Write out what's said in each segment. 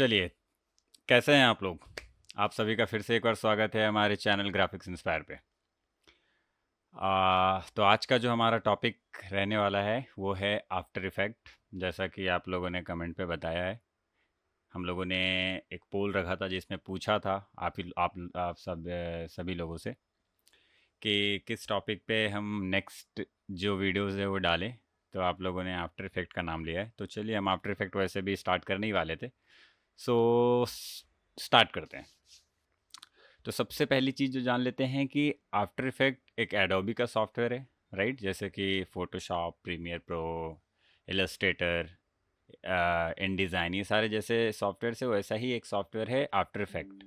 चलिए, कैसे हैं आप लोग? आप सभी का फिर से एक बार स्वागत है हमारे चैनल ग्राफिक्स इंस्पायर पे। तो आज का जो हमारा टॉपिक रहने वाला है वो है आफ्टर इफ़ेक्ट। जैसा कि आप लोगों ने कमेंट पे बताया है, हम लोगों ने एक पोल रखा था जिसमें पूछा था आप सभी लोगों से कि किस टॉपिक पे हम नेक्स्ट जो वीडियोस है वो डालें। तो आप लोगों ने आफ्टर इफ़ेक्ट का नाम लिया है, तो चलिए हम आफ्टर इफ़ेक्ट वैसे भी स्टार्ट करने ही वाले थे। सो स्टार्ट करते हैं। तो सबसे पहली चीज़ जो जान लेते हैं कि आफ्टर इफेक्ट एक एडोबी का सॉफ्टवेयर है, राइट? जैसे कि फोटोशॉप, प्रीमियर प्रो, इलस्ट्रेटर, इन डिज़ाइन, ये सारे जैसे सॉफ्टवेयर से वैसा ही एक सॉफ्टवेयर है आफ्टर इफेक्ट।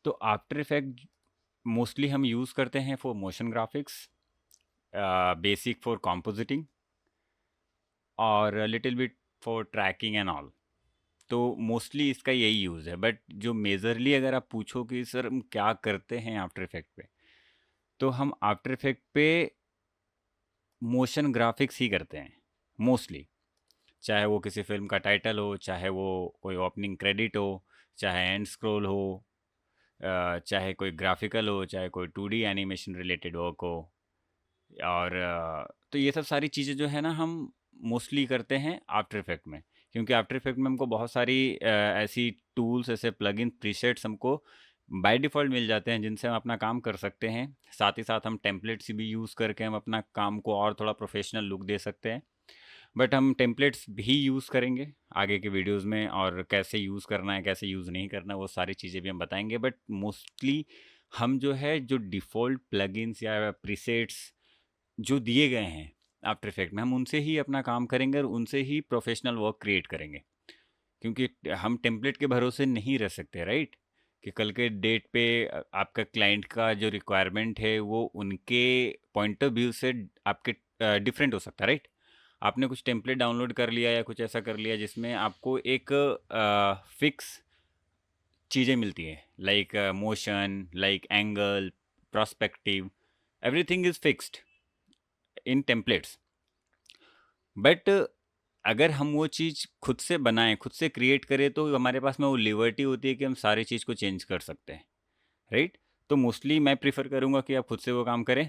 तो आफ्टर इफेक्ट मोस्टली हम यूज़ करते हैं for motion graphics, basic for compositing और little bit for tracking and all. तो मोस्टली इसका यही यूज़ है, बट जो मेजरली अगर आप पूछो कि सर हम क्या करते हैं आफ्टर इफेक्ट पे, तो हम आफ्टर इफेक्ट पे मोशन ग्राफिक्स ही करते हैं मोस्टली। चाहे वो किसी फिल्म का टाइटल हो, चाहे वो कोई ओपनिंग क्रेडिट हो, चाहे एंड स्क्रॉल हो, चाहे कोई ग्राफिकल हो, चाहे कोई 2D एनिमेशन रिलेटेड वर्क हो। और तो ये सब सारी चीज़ें जो है ना हम मोस्टली करते हैं आफ्टर इफेक्ट में, क्योंकि आफ्टर इफेक्ट में हमको बहुत सारी ऐसी टूल्स, ऐसे प्लगइन प्रीसेट्स हमको बाय डिफ़ॉल्ट मिल जाते हैं जिनसे हम अपना काम कर सकते हैं। साथ ही साथ हम टेम्पलेट्स भी यूज़ करके हम अपना काम को और थोड़ा प्रोफेशनल लुक दे सकते हैं। बट हम टेम्पलेट्स भी यूज़ करेंगे आगे के वीडियोस में, और कैसे यूज़ करना है, कैसे यूज़ नहीं करना, वो सारी चीज़ें भी हम बताएंगे। बट मोस्टली हम जो है जो डिफ़ॉल्ट प्लगइन्स या प्रीसेट्स जो दिए गए हैं आफ्टर इफेक्ट में, हम उनसे ही अपना काम करेंगे और उनसे ही प्रोफेशनल वर्क क्रिएट करेंगे। क्योंकि हम टेम्पलेट के भरोसे नहीं रह सकते, राइट? कि कल के डेट पे आपका क्लाइंट का जो रिक्वायरमेंट है वो उनके पॉइंट ऑफ व्यू से आपके डिफरेंट हो सकता है, राइट? आपने कुछ टेम्पलेट डाउनलोड कर लिया या कुछ ऐसा कर लिया जिसमें आपको एक फिक्स चीज़ें मिलती हैं, like motion, like angle, prospective, everything is fixed in templates. But अगर हम वो चीज़ खुद से बनाएं, खुद से क्रिएट करें, तो हमारे पास में वो लिबर्टी होती है कि हम सारी चीज़ को चेंज कर सकते हैं, राइट? तो मोस्टली मैं प्रीफर करूँगा कि आप खुद से वो काम करें।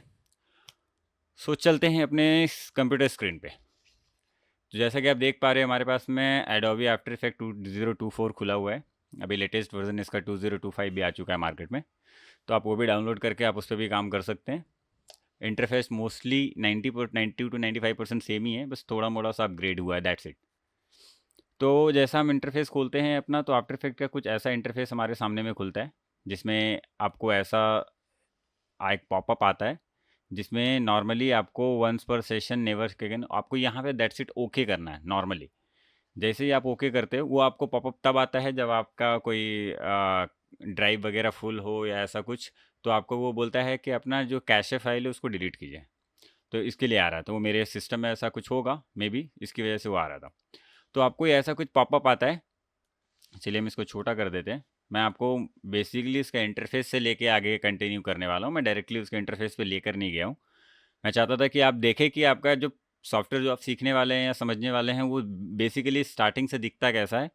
सो चलते हैं अपने कंप्यूटर स्क्रीन पे। तो जैसा कि आप देख पा रहे हैं, हमारे पास में एडोबी आफ्टर इफेक्ट 2024 खुला हुआ है। अभी लेटेस्ट वर्जन इसका 2025 भी आ चुका है मार्केट में, तो आप वो भी डाउनलोड करके आप उस पर भी काम कर सकते हैं। इंटरफेस मोस्टली 90 to 95% सेम ही है, बस थोड़ा मोड़ा सा अपग्रेड हुआ है, दैट्स इट। तो जैसा हम इंटरफेस खोलते हैं अपना, तो आफ्टर इफेक्ट का कुछ ऐसा इंटरफेस हमारे सामने में खुलता है जिसमें आपको ऐसा एक पॉपअप आता है जिसमें नॉर्मली आपको वंस पर सेशन नेवर अगेन, आपको यहाँ पे दैट्स इट ओके करना है नॉर्मली। जैसे ही आप ओके करते हो, वो आपको पॉपअप तब आता है जब आपका कोई ड्राइव वगैरह फुल हो या ऐसा कुछ, तो आपको वो बोलता है कि अपना जो कैशे फाइल है उसको डिलीट कीजिए। तो इसके लिए आ रहा था, वो मेरे सिस्टम में ऐसा कुछ होगा मे बी, इसकी वजह से वो आ रहा था। तो आपको ये ऐसा कुछ पॉपअप आता है। चलिए हम इसको छोटा कर देते हैं। मैं आपको बेसिकली इसका इंटरफेस से लेके आगे कंटिन्यू करने वाला हूँ, मैं डायरेक्टली उसके इंटरफेस पे लेकर नहीं गया हूँ। मैं चाहता था कि आप देखें कि आपका जो सॉफ्टवेयर जो आप सीखने वाले हैं या समझने वाले हैं वो बेसिकली स्टार्टिंग से दिखता कैसा है।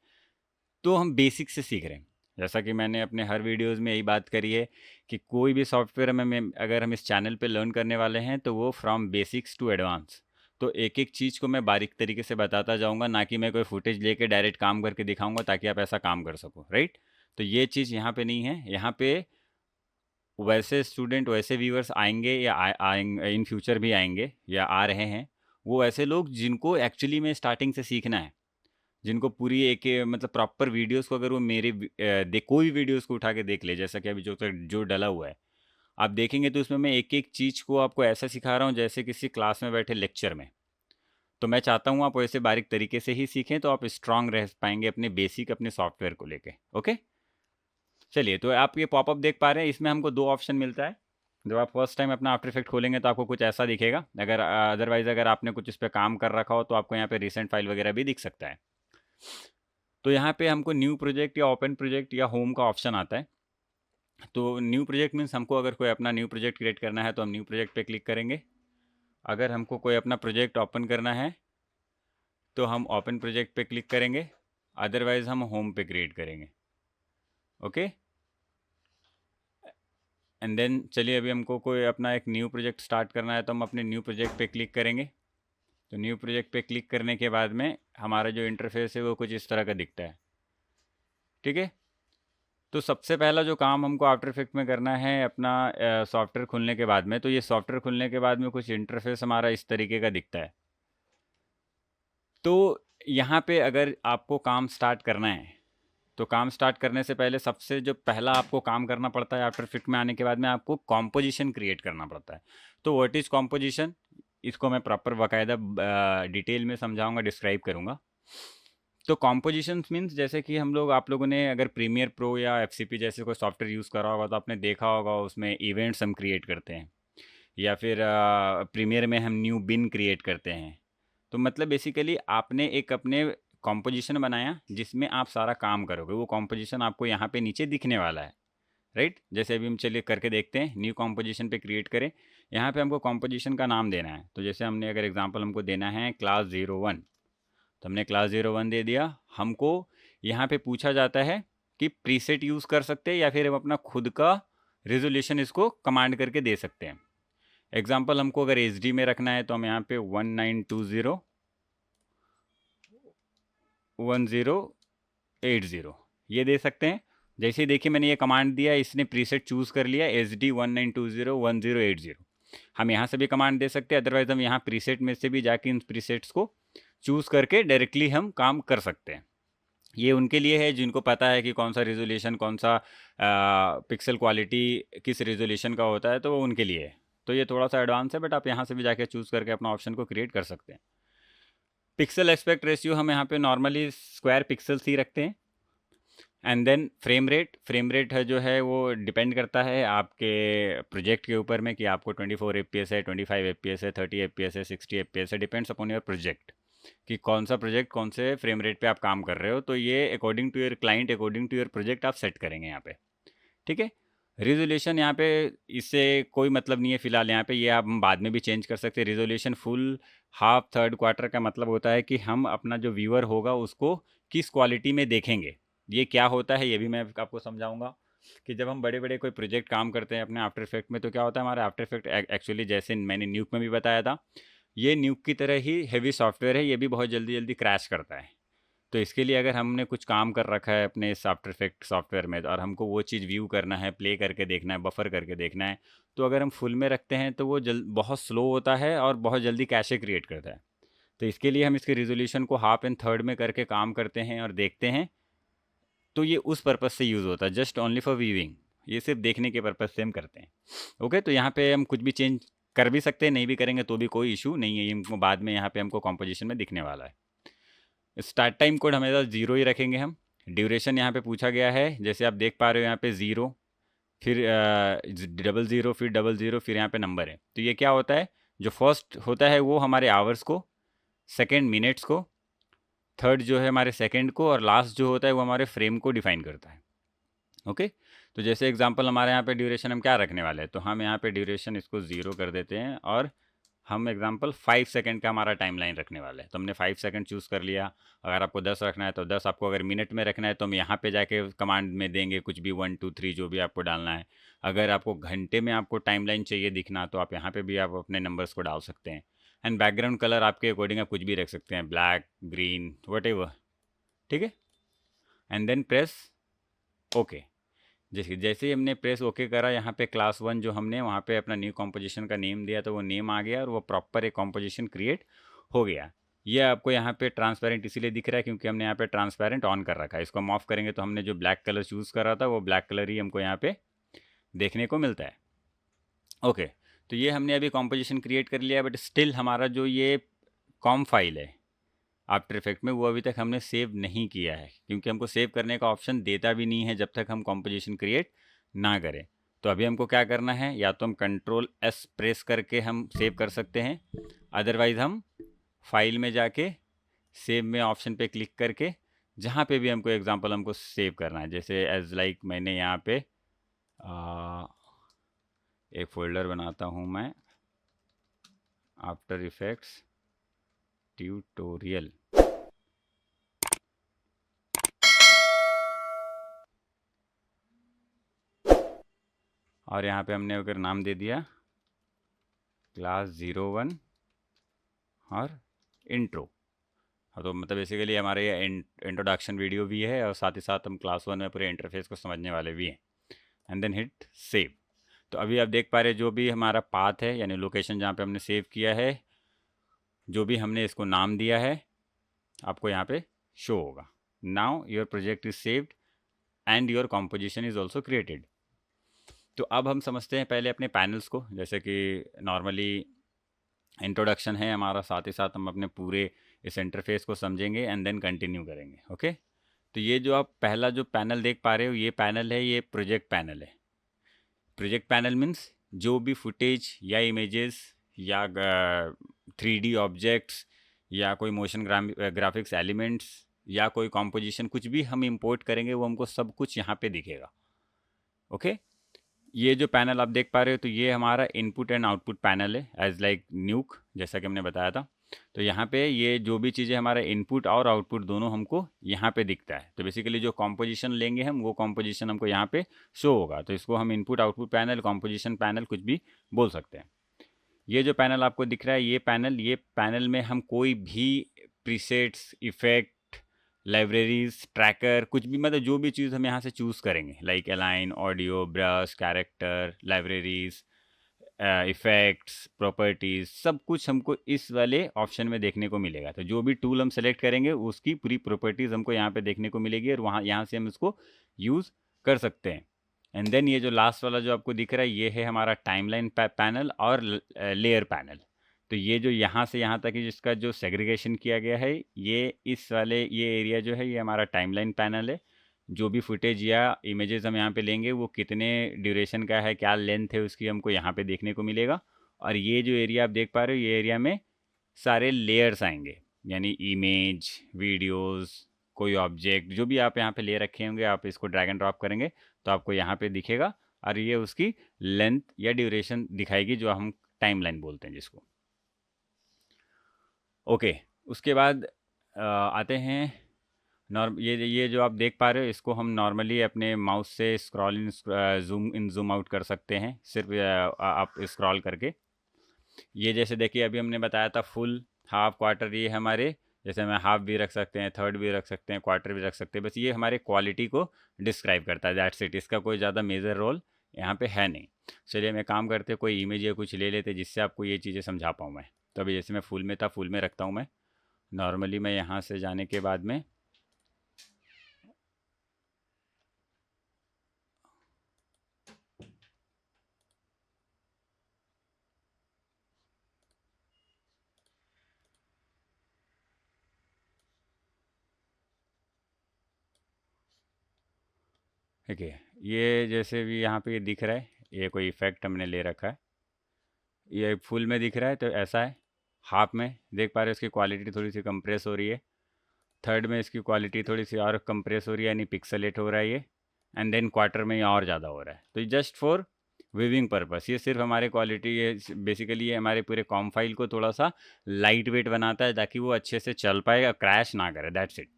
तो हम बेसिक से सीख रहे हैं। जैसा कि मैंने अपने हर वीडियोस में यही बात करी है कि कोई भी सॉफ्टवेयर अगर हम इस चैनल पे लर्न करने वाले हैं तो वो फ्रॉम बेसिक्स टू एडवांस। तो एक एक चीज़ को मैं बारीक तरीके से बताता जाऊंगा, ना कि मैं कोई फुटेज लेके डायरेक्ट काम करके दिखाऊंगा ताकि आप ऐसा काम कर सको, राइट? तो ये चीज़ यहाँ पे नहीं है। यहाँ पे वैसे स्टूडेंट, वैसे व्यूअर्स आएंगे या आएंगे इन फ्यूचर भी आएंगे या आ रहे हैं, वो ऐसे लोग जिनको एक्चुअली में स्टार्टिंग से सीखना है, जिनको पूरी एक मतलब प्रॉपर वीडियोस को, अगर वो मेरे कोई भी वीडियोस को उठा के देख ले, जैसा कि अभी जो तक जो डला हुआ है आप देखेंगे, तो उसमें मैं एक एक चीज़ को आपको ऐसा सिखा रहा हूँ जैसे किसी क्लास में बैठे लेक्चर में। तो मैं चाहता हूँ आप वैसे बारीक तरीके से ही सीखें, तो आप स्ट्रांग रह पाएंगे अपने बेसिक, अपने सॉफ्टवेयर को लेके। ओके, चलिए। तो आप ये पॉपअप देख पा रहे हैं, इसमें हमको दो ऑप्शन मिलता है। जब आप फर्स्ट टाइम अपना आफ्टर इफेक्ट खोलेंगे तो आपको कुछ ऐसा दिखेगा। अगर अदरवाइज अगर आपने कुछ इस पर काम कर रखा हो तो आपको यहाँ पे रिसेंट फाइल वगैरह भी दिख सकता है। तो यहाँ पे हमको न्यू प्रोजेक्ट या ओपन प्रोजेक्ट या होम का ऑप्शन आता है। तो न्यू प्रोजेक्ट मीन्स हमको अगर कोई अपना न्यू प्रोजेक्ट क्रिएट करना है तो हम न्यू प्रोजेक्ट पे क्लिक करेंगे। अगर हमको कोई अपना प्रोजेक्ट ओपन करना है तो हम ओपन प्रोजेक्ट पे क्लिक करेंगे। अदरवाइज हम होम पे क्रिएट करेंगे। ओके, एंड देन चलिए अभी हमको कोई अपना एक न्यू प्रोजेक्ट स्टार्ट करना है, तो हम अपने न्यू प्रोजेक्ट पे क्लिक करेंगे। तो न्यू प्रोजेक्ट पे क्लिक करने के बाद में हमारा जो इंटरफेस है वो कुछ इस तरह का दिखता है। ठीक है, तो सबसे पहला जो काम हमको आफ्टर इफेक्ट में करना है अपना सॉफ्टवेयर खुलने के बाद में, तो ये सॉफ्टवेयर खुलने के बाद में कुछ इंटरफेस हमारा इस तरीके का दिखता है। तो यहाँ पे अगर आपको काम स्टार्ट करना है, तो काम स्टार्ट करने से पहले सबसे जो पहला आपको काम करना पड़ता है आफ्टर इफेक्ट में आने के बाद में, आपको कॉम्पोजिशन क्रिएट करना पड़ता है। तो व्हाट इज़ कॉम्पोजिशन, इसको मैं प्रॉपर बाकायदा डिटेल में समझाऊंगा, डिस्क्राइब करूंगा। तो कॉम्पोजिशन मीन्स जैसे कि हम लोग, आप लोगों ने अगर प्रीमियर प्रो या एफसीपी जैसे कोई सॉफ्टवेयर यूज़ करा होगा तो आपने देखा होगा उसमें इवेंट्स हम क्रिएट करते हैं, या फिर प्रीमियर में हम न्यू बिन क्रिएट करते हैं। तो मतलब बेसिकली आपने एक अपने कॉम्पोजिशन बनाया जिसमें आप सारा काम करोगे, वो कॉम्पोजिशन आपको यहाँ पे नीचे दिखने वाला है, राइट। जैसे अभी हम चलिए करके देखते हैं, न्यू कॉम्पोजिशन पे क्रिएट करें। यहाँ पे हमको कॉम्पोजिशन का नाम देना है, तो जैसे हमने अगर एग्जांपल हमको देना है क्लास 01, तो हमने क्लास 01 दे दिया। हमको यहाँ पे पूछा जाता है कि प्रीसेट यूज़ कर सकते हैं या फिर हम अपना खुद का रेजोल्यूशन इसको कमांड करके दे सकते हैं। एग्जांपल हमको अगर एच में रखना है तो हम यहाँ पे 19201080 ये दे सकते हैं। जैसे ही देखिए मैंने ये कमांड दिया, इसने प्रीसेट चूज़ कर लिया SD 19201080। हम यहाँ से भी कमांड दे सकते हैं, अदरवाइज हम यहाँ प्रीसेट में से भी जाके इन प्रीसेट्स को चूज़ करके डायरेक्टली हम काम कर सकते हैं। ये उनके लिए है जिनको पता है कि कौन सा रेजोल्यूशन, कौन सा पिक्सल क्वालिटी किस रेजोल्यूशन का होता है, तो वो उनके लिए है। तो ये थोड़ा सा एडवांस है, बट आप यहाँ से भी जाके चूज़ करके अपना ऑप्शन को क्रिएट कर सकते हैं। पिक्सल एस्पेक्ट रेशियो हम यहाँ पे नॉर्मली स्क्वायर पिक्सल्स ही रखते हैं। एंड देन फ्रेम रेट है जो है वो डिपेंड करता है आपके प्रोजेक्ट के ऊपर में कि आपको 24 FPS है, 25 FPS है, 30 FPS है, 60 FPS है, डिपेंड्स अपॉन योर प्रोजेक्ट कि कौन सा प्रोजेक्ट कौन से फ्रेम रेट पे आप काम कर रहे हो। तो ये according to your client, according to your project आप सेट करेंगे यहाँ पे। ठीक है, रिजोल्यूशन यहाँ पे इससे कोई मतलब नहीं है फिलहाल, यहाँ पे ये आप बाद में भी चेंज कर सकते हैं। Resolution full, half, third, quarter का मतलब होता है कि हम अपना जो व्यूअर होगा उसको किस क्वालिटी में देखेंगे। ये क्या होता है ये भी मैं आपको समझाऊंगा कि जब हम बड़े बड़े कोई प्रोजेक्ट काम करते हैं अपने आफ्टर इफेक्ट में, तो क्या होता है हमारा आफ्टर इफेक्ट एक्चुअली, जैसे मैंने न्यूक में भी बताया था, ये न्यूक की तरह ही हैवी सॉफ्टवेयर है, ये भी बहुत जल्दी जल्दी क्रैश करता है। तो इसके लिए अगर हमने कुछ काम कर रखा है अपने इस आफ्टर इफेक्ट सॉफ्टवेयर में और हमको वो चीज़ व्यू करना है, प्ले करके देखना है, बफर करके देखना है, तो अगर हम फुल में रखते हैं तो वो बहुत स्लो होता है और बहुत जल्दी कैशे क्रिएट करता है। तो इसके लिए हम इसके रिजोल्यूशन को हाफ एंड थर्ड में करके काम करते हैं और देखते हैं। तो ये उस पर्पज़ से यूज़ होता है, जस्ट ओनली फॉर व्यूइंग, ये सिर्फ देखने के पर्पज़ से हम करते हैं। ओके, तो यहाँ पे हम कुछ भी चेंज कर भी सकते हैं, नहीं भी करेंगे तो भी कोई इशू नहीं है, ये हमको बाद में यहाँ पे हमको कॉम्पोजिशन में दिखने वाला है। स्टार्ट टाइम कोड हमेशा 0 ही रखेंगे हम। ड्यूरेशन यहाँ पे पूछा गया है, जैसे आप देख पा रहे हो यहाँ पे 0, फिर 00, फिर 00, फिर यहाँ पे नंबर है। तो ये क्या होता है, जो फर्स्ट होता है वो हमारे आवर्स को, सेकेंड मिनट्स को, थर्ड जो है हमारे सेकेंड को, और लास्ट जो होता है वो हमारे फ्रेम को डिफाइन करता है। ओके, तो जैसे एग्जांपल हमारे यहाँ पे ड्यूरेशन हम क्या रखने वाले हैं, तो हम यहाँ पे ड्यूरेशन इसको 0 कर देते हैं और हम एग्जांपल 5 सेकंड का हमारा टाइम लाइन रखने वाले हैं। तो हमने 5 सेकंड चूज़ कर लिया। अगर आपको 10 रखना है तो 10, आपको अगर मिनट में रखना है तो हम यहाँ पे जाके कमांड में देंगे कुछ भी 1 2 3 जो भी आपको डालना है। अगर आपको घंटे में आपको टाइम लाइन चाहिए दिखना तो आप यहाँ पे भी आप अपने नंबर्स को डाल सकते हैं। एंड बैकग्राउंड कलर आपके अकॉर्डिंग आप कुछ भी रख सकते हैं, ब्लैक, ग्रीन, वट एवर। ठीक है, एंड देन प्रेस ओके। जैसे जैसे ही हमने प्रेस ओके करा, यहाँ पे क्लास 1 जो हमने वहाँ पे अपना न्यू कॉम्पोजिशन का नेम दिया, तो वो नेम आ गया और वो प्रॉपर एक कॉम्पोजिशन क्रिएट हो गया। ये आपको यहाँ पे ट्रांसपेरेंट इसीलिए दिख रहा है क्योंकि हमने यहाँ पे ट्रांसपेरेंट ऑन कर रखा है। इसको हम ऑफ करेंगे तो हमने जो ब्लैक कलर चूज़ करा था वो ब्लैक कलर ही हमको यहाँ पे देखने को मिलता है। ओके, तो ये हमने अभी कॉम्पोजिशन क्रिएट कर लिया, बट स्टिल हमारा जो ये कॉम फाइल है आफ्टर इफेक्ट में, वो अभी तक हमने सेव नहीं किया है क्योंकि हमको सेव करने का ऑप्शन देता भी नहीं है जब तक हम कॉम्पोजिशन क्रिएट ना करें। तो अभी हमको क्या करना है, या तो हम Ctrl+S प्रेस करके हम सेव कर सकते हैं, अदरवाइज़ हम फाइल में जाके सेव में ऑप्शन पे क्लिक करके जहाँ पे भी हमको एग्जांपल हमको सेव करना है, जैसे एज लाइक मैंने यहाँ पे एक फ़ोल्डर बनाता हूँ मैं, आफ्टर इफेक्ट्स ट्यूटोरियल। और यहाँ पे हमने अगर नाम दे दिया क्लास 01 और इंट्रो। हाँ, तो मतलब बेसिकली हमारे ये इंट्रोडक्शन वीडियो भी है और साथ ही साथ हम क्लास 1 में पूरे इंटरफेस को समझने वाले भी हैं। And then hit save. तो अभी आप देख पा रहे जो भी हमारा पाथ है यानी लोकेशन जहाँ पे हमने सेव किया है, जो भी हमने इसको नाम दिया है, आपको यहाँ पे शो होगा। Now your project is saved and your composition is also created. तो अब हम समझते हैं पहले अपने पैनल्स को। जैसे कि नॉर्मली इंट्रोडक्शन है हमारा, साथ ही साथ हम अपने पूरे इस इंटरफेस को समझेंगे एंड देन कंटिन्यू करेंगे। ओके, तो ये जो आप पहला जो पैनल देख पा रहे हो, ये पैनल है, ये प्रोजेक्ट पैनल है। प्रोजेक्ट पैनल मीन्स जो भी फुटेज या इमेजेस या 3D ऑब्जेक्ट्स या कोई मोशन ग्राफिक्स एलिमेंट्स या कोई कॉम्पोजिशन कुछ भी हम इंपोर्ट करेंगे वो हमको सब कुछ यहाँ पे दिखेगा। ओके, ये जो पैनल आप देख पा रहे हो तो ये हमारा इनपुट एंड आउटपुट पैनल है, एज लाइक न्यूक, जैसा कि हमने बताया था। तो यहाँ पे ये जो भी चीज़ें हमारा इनपुट और आउटपुट दोनों हमको यहाँ पे दिखता है। तो बेसिकली जो कॉम्पोजिशन लेंगे हम, वो कॉम्पोजिशन हमको यहाँ पे शो होगा। तो इसको हम input output panel, composition panel कुछ भी बोल सकते हैं। ये जो पैनल आपको दिख रहा है, ये पैनल में हम कोई भी प्रीसेट्स, इफेक्ट, लाइब्रेरीज, ट्रैकर, कुछ भी मतलब जो भी चीज़ हम यहाँ से चूज़ करेंगे, like align, audio, brush, character, libraries, effects, properties, सब कुछ हमको इस वाले ऑप्शन में देखने को मिलेगा। तो जो भी टूल हम सेलेक्ट करेंगे उसकी पूरी प्रॉपर्टीज़ हमको यहाँ पे देखने को मिलेगी और यहाँ से हम इसको यूज़ कर सकते हैं। एंड देन ये जो लास्ट वाला जो आपको दिख रहा है, ये है हमारा टाइमलाइन पैनल और लेयर पैनल। तो ये जो यहाँ से यहाँ तक जिसका जो सेग्रीगेशन किया गया है, ये इस वाले ये एरिया जो है, ये हमारा टाइमलाइन पैनल है। जो भी फुटेज या इमेजेस हम यहाँ पे लेंगे वो कितने ड्यूरेशन का है, क्या लेंथ है उसकी, हमको यहाँ पे देखने को मिलेगा। और ये जो एरिया आप देख पा रहे हो, ये एरिया में सारे लेयर्स आएंगे, यानी इमेज, वीडियोस, कोई ऑब्जेक्ट जो भी आप यहाँ पे ले रखे होंगे, आप इसको ड्रैग एंड ड्रॉप करेंगे तो आपको यहाँ पे दिखेगा और ये उसकी लेंथ या ड्यूरेशन दिखाएगी, जो हम टाइमलाइन बोलते हैं जिसको। ओके, उसके बाद आते हैं ये जो आप देख पा रहे हो, इसको हम नॉर्मली अपने माउस से स्क्रॉल इन जूम आउट कर सकते हैं, सिर्फ आप स्क्रॉल करके। ये जैसे देखिए अभी हमने बताया था फुल, हाफ, क्वार्टर, ये हमारे जैसे मैं हाफ भी रख सकते हैं, थर्ड भी रख सकते हैं, क्वार्टर भी रख सकते हैं। बस ये हमारे क्वालिटी को डिस्क्राइब करता है, दैट्स इट। इसका कोई ज़्यादा मेजर रोल यहाँ पे है नहीं। चलिए मैं काम करते कोई इमेज या कुछ ले लेते जिससे आपको ये चीज़ें समझा पाऊँ मैं। तो अभी जैसे मैं फुल में था, फुल में रखता हूँ मैं। नॉर्मली मैं यहाँ से जाने के बाद में ठीक है, ये जैसे भी यहाँ पे दिख रहा है, ये कोई इफेक्ट हमने ले रखा है, ये फुल में दिख रहा है तो ऐसा है। हाफ में देख पा रहे हो इसकी क्वालिटी थोड़ी सी कंप्रेस हो रही है, थर्ड में इसकी क्वालिटी थोड़ी सी और कंप्रेस हो रही है, यानी पिक्सलेट हो रहा है ये। एंड देन क्वार्टर में ये और ज़्यादा हो रहा है। तो जस्ट फॉर विविंग पर्पस, ये सिर्फ हमारे क्वालिटी, ये बेसिकली ये हमारे पूरे कॉम फाइल को थोड़ा सा लाइट वेट बनाता है ताकि वो अच्छे से चल पाए और क्रैश ना करे, दैट्स इट।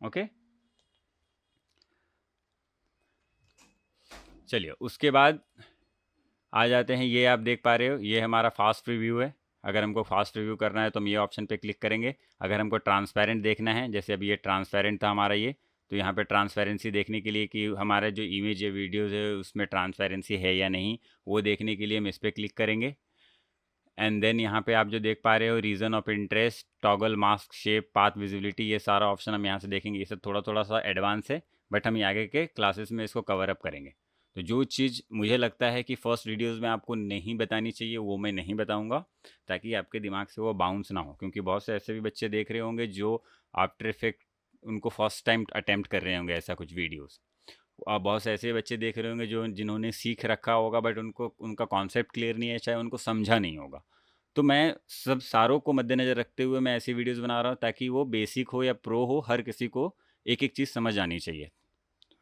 ओके, चलिए उसके बाद आ जाते हैं। ये आप देख पा रहे हो, ये हमारा फास्ट रिव्यू है। अगर हमको फास्ट रिव्यू करना है तो हम ये ऑप्शन पे क्लिक करेंगे। अगर हमको ट्रांसपेरेंट देखना है, जैसे अभी ये ट्रांसपेरेंट था हमारा ये, तो यहाँ पे ट्रांसपेरेंसी देखने के लिए कि हमारा जो इमेज या वीडियोज़ है उसमें ट्रांसपेरेंसी है या नहीं, वो देखने के लिए हम इस पर क्लिक करेंगे। एंड देन यहाँ पे आप जो देख पा रहे हो, reason of interest, toggle mask, shape, path visibility, ये सारा ऑप्शन हम यहाँ से देखेंगे। ये सब थोड़ा थोड़ा सा एडवांस है, बट हम ये आगे के क्लासेस में इसको कवर अप करेंगे। तो जो चीज़ मुझे लगता है कि फ़र्स्ट वीडियोज़ में आपको नहीं बतानी चाहिए वो मैं नहीं बताऊँगा, ताकि आपके दिमाग से वो बाउंस ना हो। क्योंकि बहुत से ऐसे भी बच्चे देख रहे होंगे जो आफ्टर इफेक्ट उनको फर्स्ट टाइम अटैम्प्ट कर रहे होंगे ऐसा कुछ वीडियोज़। और बहुत से ऐसे बच्चे देख रहे होंगे जो जिन्होंने सीख रखा होगा, बट उनको उनका कॉन्सेप्ट क्लियर नहीं है, चाहे उनको समझा नहीं होगा। तो मैं सब सारों को मद्देनज़र रखते हुए मैं ऐसी वीडियोज़ बना रहा हूँ ताकि वो बेसिक हो या प्रो हो, हर किसी को एक एक चीज़ समझ आनी चाहिए,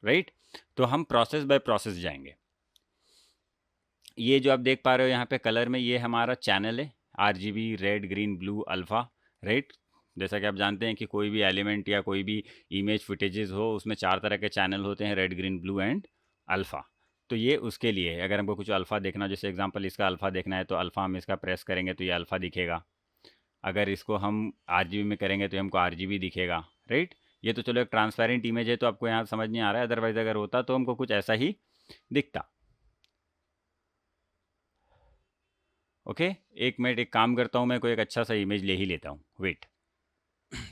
राइट। तो हम प्रोसेस बाय प्रोसेस जाएंगे। ये जो आप देख पा रहे हो यहाँ पे कलर में, ये हमारा चैनल है, RGB, red, green, blue, alpha, right. जैसा कि आप जानते हैं कि कोई भी एलिमेंट या कोई भी इमेज फुटेजेस हो उसमें 4 तरह के चैनल होते हैं, red, green, blue and alpha. तो ये उसके लिए है। अगर हमको कुछ अल्फ़ा देखना, जैसे एग्जांपल इसका अल्फ़ा देखना है तो अल्फ़ा हम इसका प्रेस करेंगे तो ये अल्फ़ा दिखेगा। अगर इसको हम आरजीबी में करेंगे तो हमको आरजीबी दिखेगा, राइट। ये तो चलो एक ट्रांसपेरेंट इमेज है तो आपको यहाँ समझ नहीं आ रहा है, अदरवाइज अगर होता तो हमको कुछ ऐसा ही दिखता। ओके, एक मिनट, एक काम करता हूँ, मैं कोई एक अच्छा सा इमेज ले ही लेता हूँ, वेट।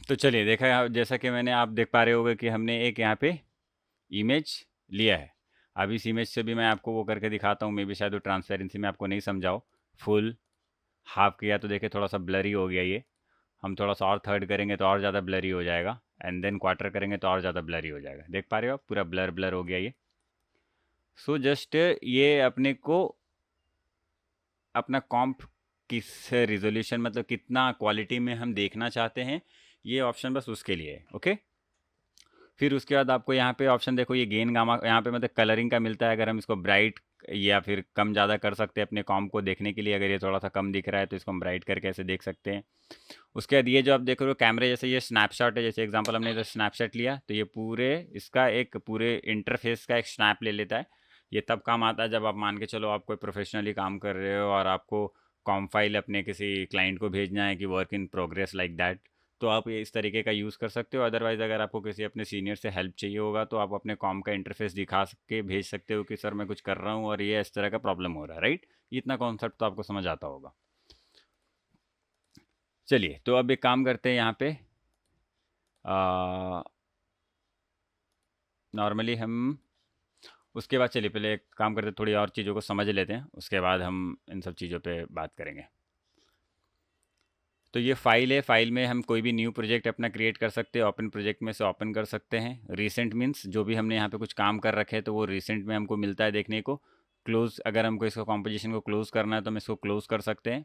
तो चलिए, देखा जैसा कि मैंने, आप देख पा रहे होगे कि हमने एक यहाँ पे इमेज लिया है। अब इस इमेज से भी मैं आपको वो करके दिखाता हूँ, मे बी शायद वो ट्रांसपेरेंसी में आपको नहीं समझाओ। फुल हाफ किया तो देखिए थोड़ा सा ब्लरी हो गया ये। हम थोड़ा सा और थर्ड करेंगे तो और ज़्यादा ब्लरी हो जाएगा, एंड देन क्वार्टर करेंगे तो और ज़्यादा ब्लरी हो जाएगा। देख पा रहे हो आप, पूरा ब्लर ब्लर हो गया ये। सो जस्ट ये अपने को अपना कॉम्प किस रिजोल्यूशन, मतलब कितना क्वालिटी में हम देखना चाहते हैं, ये ऑप्शन बस उसके लिए है। ओके, फिर उसके बाद आपको यहाँ पे ऑप्शन देखो, ये गेन गामा यहाँ पे मतलब कलरिंग का मिलता है। अगर हम इसको ब्राइट या फिर कम ज़्यादा कर सकते हैं अपने कॉम्प को देखने के लिए। अगर ये थोड़ा सा कम दिख रहा है तो इसको हम ब्राइट करके ऐसे देख सकते हैं। उसके बाद ये जो आप देख रहे हो कैमरे, जैसे ये स्नैपशॉट है, जैसे एग्जांपल हमने इधर स्नैपशॉट लिया तो ये पूरे इसका एक पूरे इंटरफेस का एक स्नैप ले लेता है। ये तब काम आता है जब आप मान के चलो आप कोई प्रोफेशनली काम कर रहे हो और आपको कॉम फाइल अपने किसी क्लाइंट को भेजना है कि work in progress like that, तो आप ये इस तरीके का यूज़ कर सकते हो। अदरवाइज़ अगर आपको किसी अपने सीनियर से हेल्प चाहिए होगा तो आप अपने कॉम का इंटरफेस दिखा के भेज सकते हो कि सर मैं कुछ कर रहा हूँ और ये इस तरह का प्रॉब्लम हो रहा है, राइट। इतना कॉन्सेप्ट तो आपको समझ आता होगा। चलिए, तो अब एक काम करते हैं यहाँ पे, नॉर्मली हम उसके बाद, चलिए पहले एक काम करते हैं, थोड़ी और चीज़ों को समझ लेते हैं, उसके बाद हम इन सब चीज़ों पे बात करेंगे। तो ये फाइल है, फाइल में हम कोई भी न्यू प्रोजेक्ट अपना क्रिएट कर सकते हैं, ओपन प्रोजेक्ट में से ओपन कर सकते हैं। रिसेंट मीन्स जो भी हमने यहाँ पे कुछ काम कर रखे हैं तो वो रिसेंट में हमको मिलता है देखने को। क्लोज, अगर हमको इसको कॉम्पोजिशन को क्लोज करना है तो हम इसको क्लोज कर सकते हैं।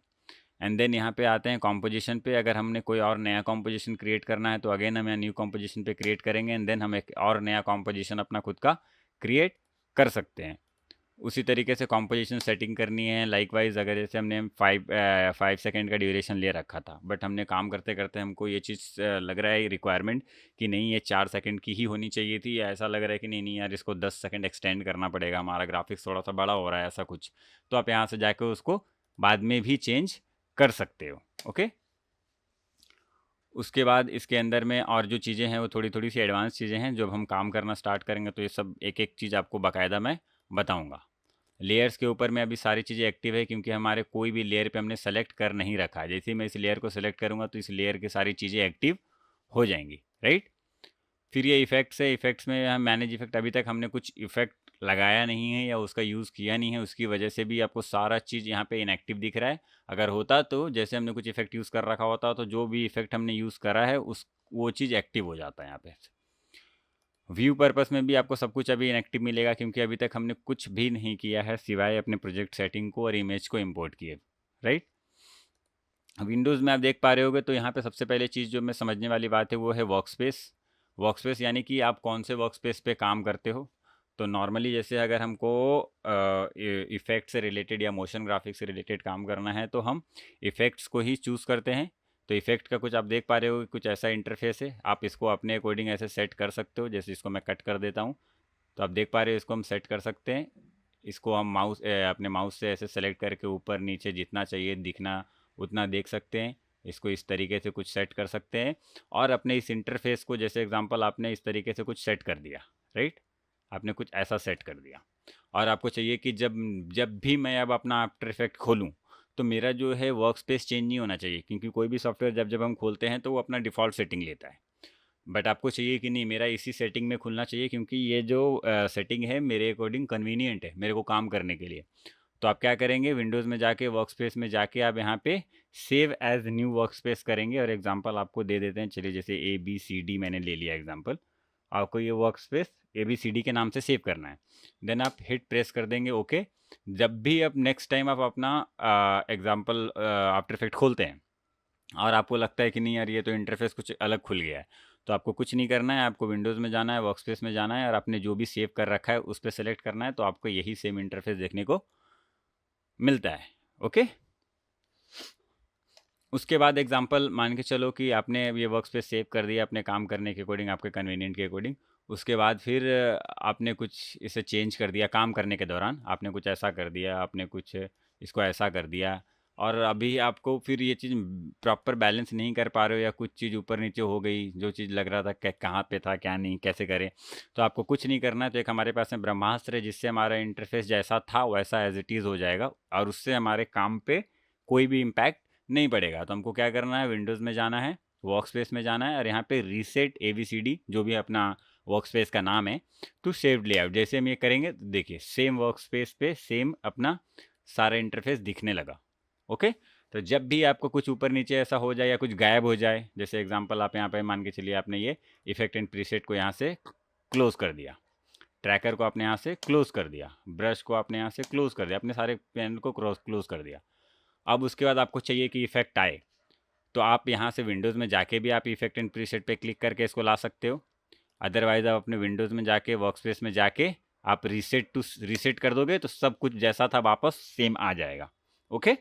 एंड देन यहाँ पे आते हैं कॉम्पोजिशन पे। अगर हमने कोई और नया कॉम्पोजिशन क्रिएट करना है तो अगेन हम यहाँ न्यू कॉम्पोजिशन पे क्रिएट करेंगे, एंड देन हम एक और नया कॉम्पोजिशन अपना खुद का क्रिएट कर सकते हैं। उसी तरीके से कॉम्पोजिशन सेटिंग करनी है। लाइकवाइज अगर जैसे हमने 5 सेकेंड का ड्यूरेशन ले रखा था, बट हमने काम करते करते हमको ये चीज़ लग रहा है रिक्वायरमेंट कि नहीं ये 4 सेकेंड की ही होनी चाहिए थी, या ऐसा लग रहा है कि नहीं नहीं यार इसको 10 सेकेंड एक्सटेंड करना पड़ेगा, हमारा ग्राफिक्स थोड़ा सा बड़ा हो रहा है, ऐसा कुछ, तो आप यहाँ से जाकर उसको बाद में भी चेंज कर सकते हो। ओके, उसके बाद इसके अंदर में और जो चीज़ें हैं वो थोड़ी थोड़ी सी एडवांस चीज़ें हैं। जब हम काम करना स्टार्ट करेंगे तो ये सब एक एक चीज़ आपको बाकायदा मैं बताऊँगा। लेयर्स के ऊपर में अभी सारी चीज़ें एक्टिव है क्योंकि हमारे कोई भी लेयर पे हमने सेलेक्ट कर नहीं रखा है। जैसे ही मैं इस लेयर को सेलेक्ट करूँगा तो इस लेयर की सारी चीज़ें एक्टिव हो जाएंगी, राइट। फिर ये इफ़ेक्ट्स है, इफ़ेक्ट्स में हम मैनेज इफ़ेक्ट, अभी तक हमने कुछ इफ़ेक्ट लगाया नहीं है या उसका यूज़ किया नहीं है, उसकी वजह से भी आपको सारा चीज़ यहाँ पे इनएक्टिव दिख रहा है। अगर होता तो जैसे हमने कुछ इफ़ेक्ट यूज़ कर रखा होता तो जो भी इफ़ेक्ट हमने यूज़ करा है उस वो चीज़ एक्टिव हो जाता है यहाँ पे। व्यू पर्पस में भी आपको सब कुछ अभी इनएक्टिव मिलेगा क्योंकि अभी तक हमने कुछ भी नहीं किया है सिवाय अपने प्रोजेक्ट सेटिंग को और इमेज को इंपोर्ट किए, राइट। विंडोज़ में आप देख पा रहे होगे तो यहाँ पे सबसे पहले चीज़ जो मैं समझने वाली बात है वो है वर्कस्पेस। वर्कस्पेस यानी कि आप कौन से वर्कस्पेस पे काम करते हो। तो नॉर्मली जैसे अगर हमको इफ़ेक्ट से रिलेटेड या मोशन ग्राफिक्स से रिलेटेड काम करना है तो हम इफ़ेक्ट्स को ही चूज़ करते हैं। तो इफ़ेक्ट का कुछ आप देख पा रहे हो, कुछ ऐसा इंटरफेस है, आप इसको अपने अकॉर्डिंग ऐसे सेट कर सकते हो। जैसे इसको मैं कट कर देता हूँ तो आप देख पा रहे हो इसको हम सेट कर सकते हैं। इसको हम अपने माउस से ऐसे सेलेक्ट करके ऊपर नीचे जितना चाहिए दिखना उतना देख सकते हैं। इसको इस तरीके से कुछ सेट कर सकते हैं और अपने इस इंटरफेस को, जैसे एग्जांपल आपने इस तरीके से कुछ सेट कर दिया, राइट। आपने कुछ ऐसा सेट कर दिया और आपको चाहिए कि जब जब भी मैं अब अपना आफ्टर इफेक्ट खोलूँ तो मेरा जो है वर्क स्पेस चेंज नहीं होना चाहिए, क्योंकि कोई भी सॉफ्टवेयर जब जब हम खोलते हैं तो वो अपना डिफ़ॉल्ट सेटिंग लेता है। बट आपको चाहिए कि नहीं मेरा इसी सेटिंग में खुलना चाहिए क्योंकि ये जो सेटिंग है मेरे अकॉर्डिंग कन्वीनियंट है मेरे को काम करने के लिए। तो आप क्या करेंगे, विंडोज़ में जाके वर्क स्पेस में जाके आप यहाँ पे save as new workspace करेंगे और एग्जांपल आपको दे देते हैं। चलिए जैसे ABCD मैंने ले लिया एग्जांपल, आपको ये वर्क स्पेस ABCD के नाम से सेव करना है। देन आप हिट प्रेस कर देंगे ओके। जब भी आप नेक्स्ट टाइम आप अपना एग्जांपल आफ्टर इफेक्ट खोलते हैं और आपको लगता है कि नहीं यार ये तो इंटरफेस कुछ अलग खुल गया है, तो आपको कुछ नहीं करना है, आपको विंडोज़ में जाना है, वर्क स्पेस में जाना है और आपने जो भी सेव कर रखा है उस पर सेलेक्ट करना है, तो आपको यही सेम इंटरफेस देखने को मिलता है। ओके, उसके बाद एग्जांपल मान के चलो कि आपने ये वर्क स्पेस सेव कर दिया अपने काम करने के अकॉर्डिंग, आपके कन्वीनियंट के अकॉर्डिंग। उसके बाद फिर आपने कुछ इसे चेंज कर दिया, काम करने के दौरान आपने कुछ ऐसा कर दिया, आपने कुछ इसको ऐसा कर दिया, और अभी आपको फिर ये चीज़ प्रॉपर बैलेंस नहीं कर पा रहे हो, या कुछ चीज़ ऊपर नीचे हो गई, जो चीज़ लग रहा था कहाँ पे था क्या नहीं कैसे करें, तो आपको कुछ नहीं करना है। तो एक हमारे पास में ब्रह्मास्त्र है, जिससे हमारा इंटरफेस जैसा था वैसा एज इट इज़ हो जाएगा, और उससे हमारे काम पे कोई भी इम्पैक्ट नहीं पड़ेगा। तो हमको क्या करना है, विंडोज़ में जाना है, वर्क स्पेस में जाना है, और यहाँ पे रीसेट ABCD जो भी अपना वर्क स्पेस का नाम है, टू सेव्ड लेआउट, जैसे हम ये करेंगे तो देखिए सेम वर्क स्पेस पे सेम अपना सारा इंटरफेस दिखने लगा। ओके, तो जब भी आपको कुछ ऊपर नीचे ऐसा हो जाए या कुछ गायब हो जाए, जैसे एग्जांपल आप यहाँ पे मान के चलिए आपने ये इफेक्ट एंड प्रीसेट को यहाँ से क्लोज कर दिया, ट्रैकर को आपने यहाँ से क्लोज कर दिया, ब्रश को आपने यहाँ से क्लोज कर दिया, अपने सारे पैनल को क्लोज कर दिया। अब उसके बाद आपको चाहिए कि इफेक्ट आए, तो आप यहाँ से विंडोज़ में जाके भी आप इफेक्ट एंड प्रीसेट पे क्लिक करके इसको ला सकते हो। अदरवाइज़ आप अपने विंडोज़ में जाके वर्क स्पेस में जाके आप रीसेट कर दोगे, तो सब कुछ जैसा था वापस सेम आ जाएगा। ओके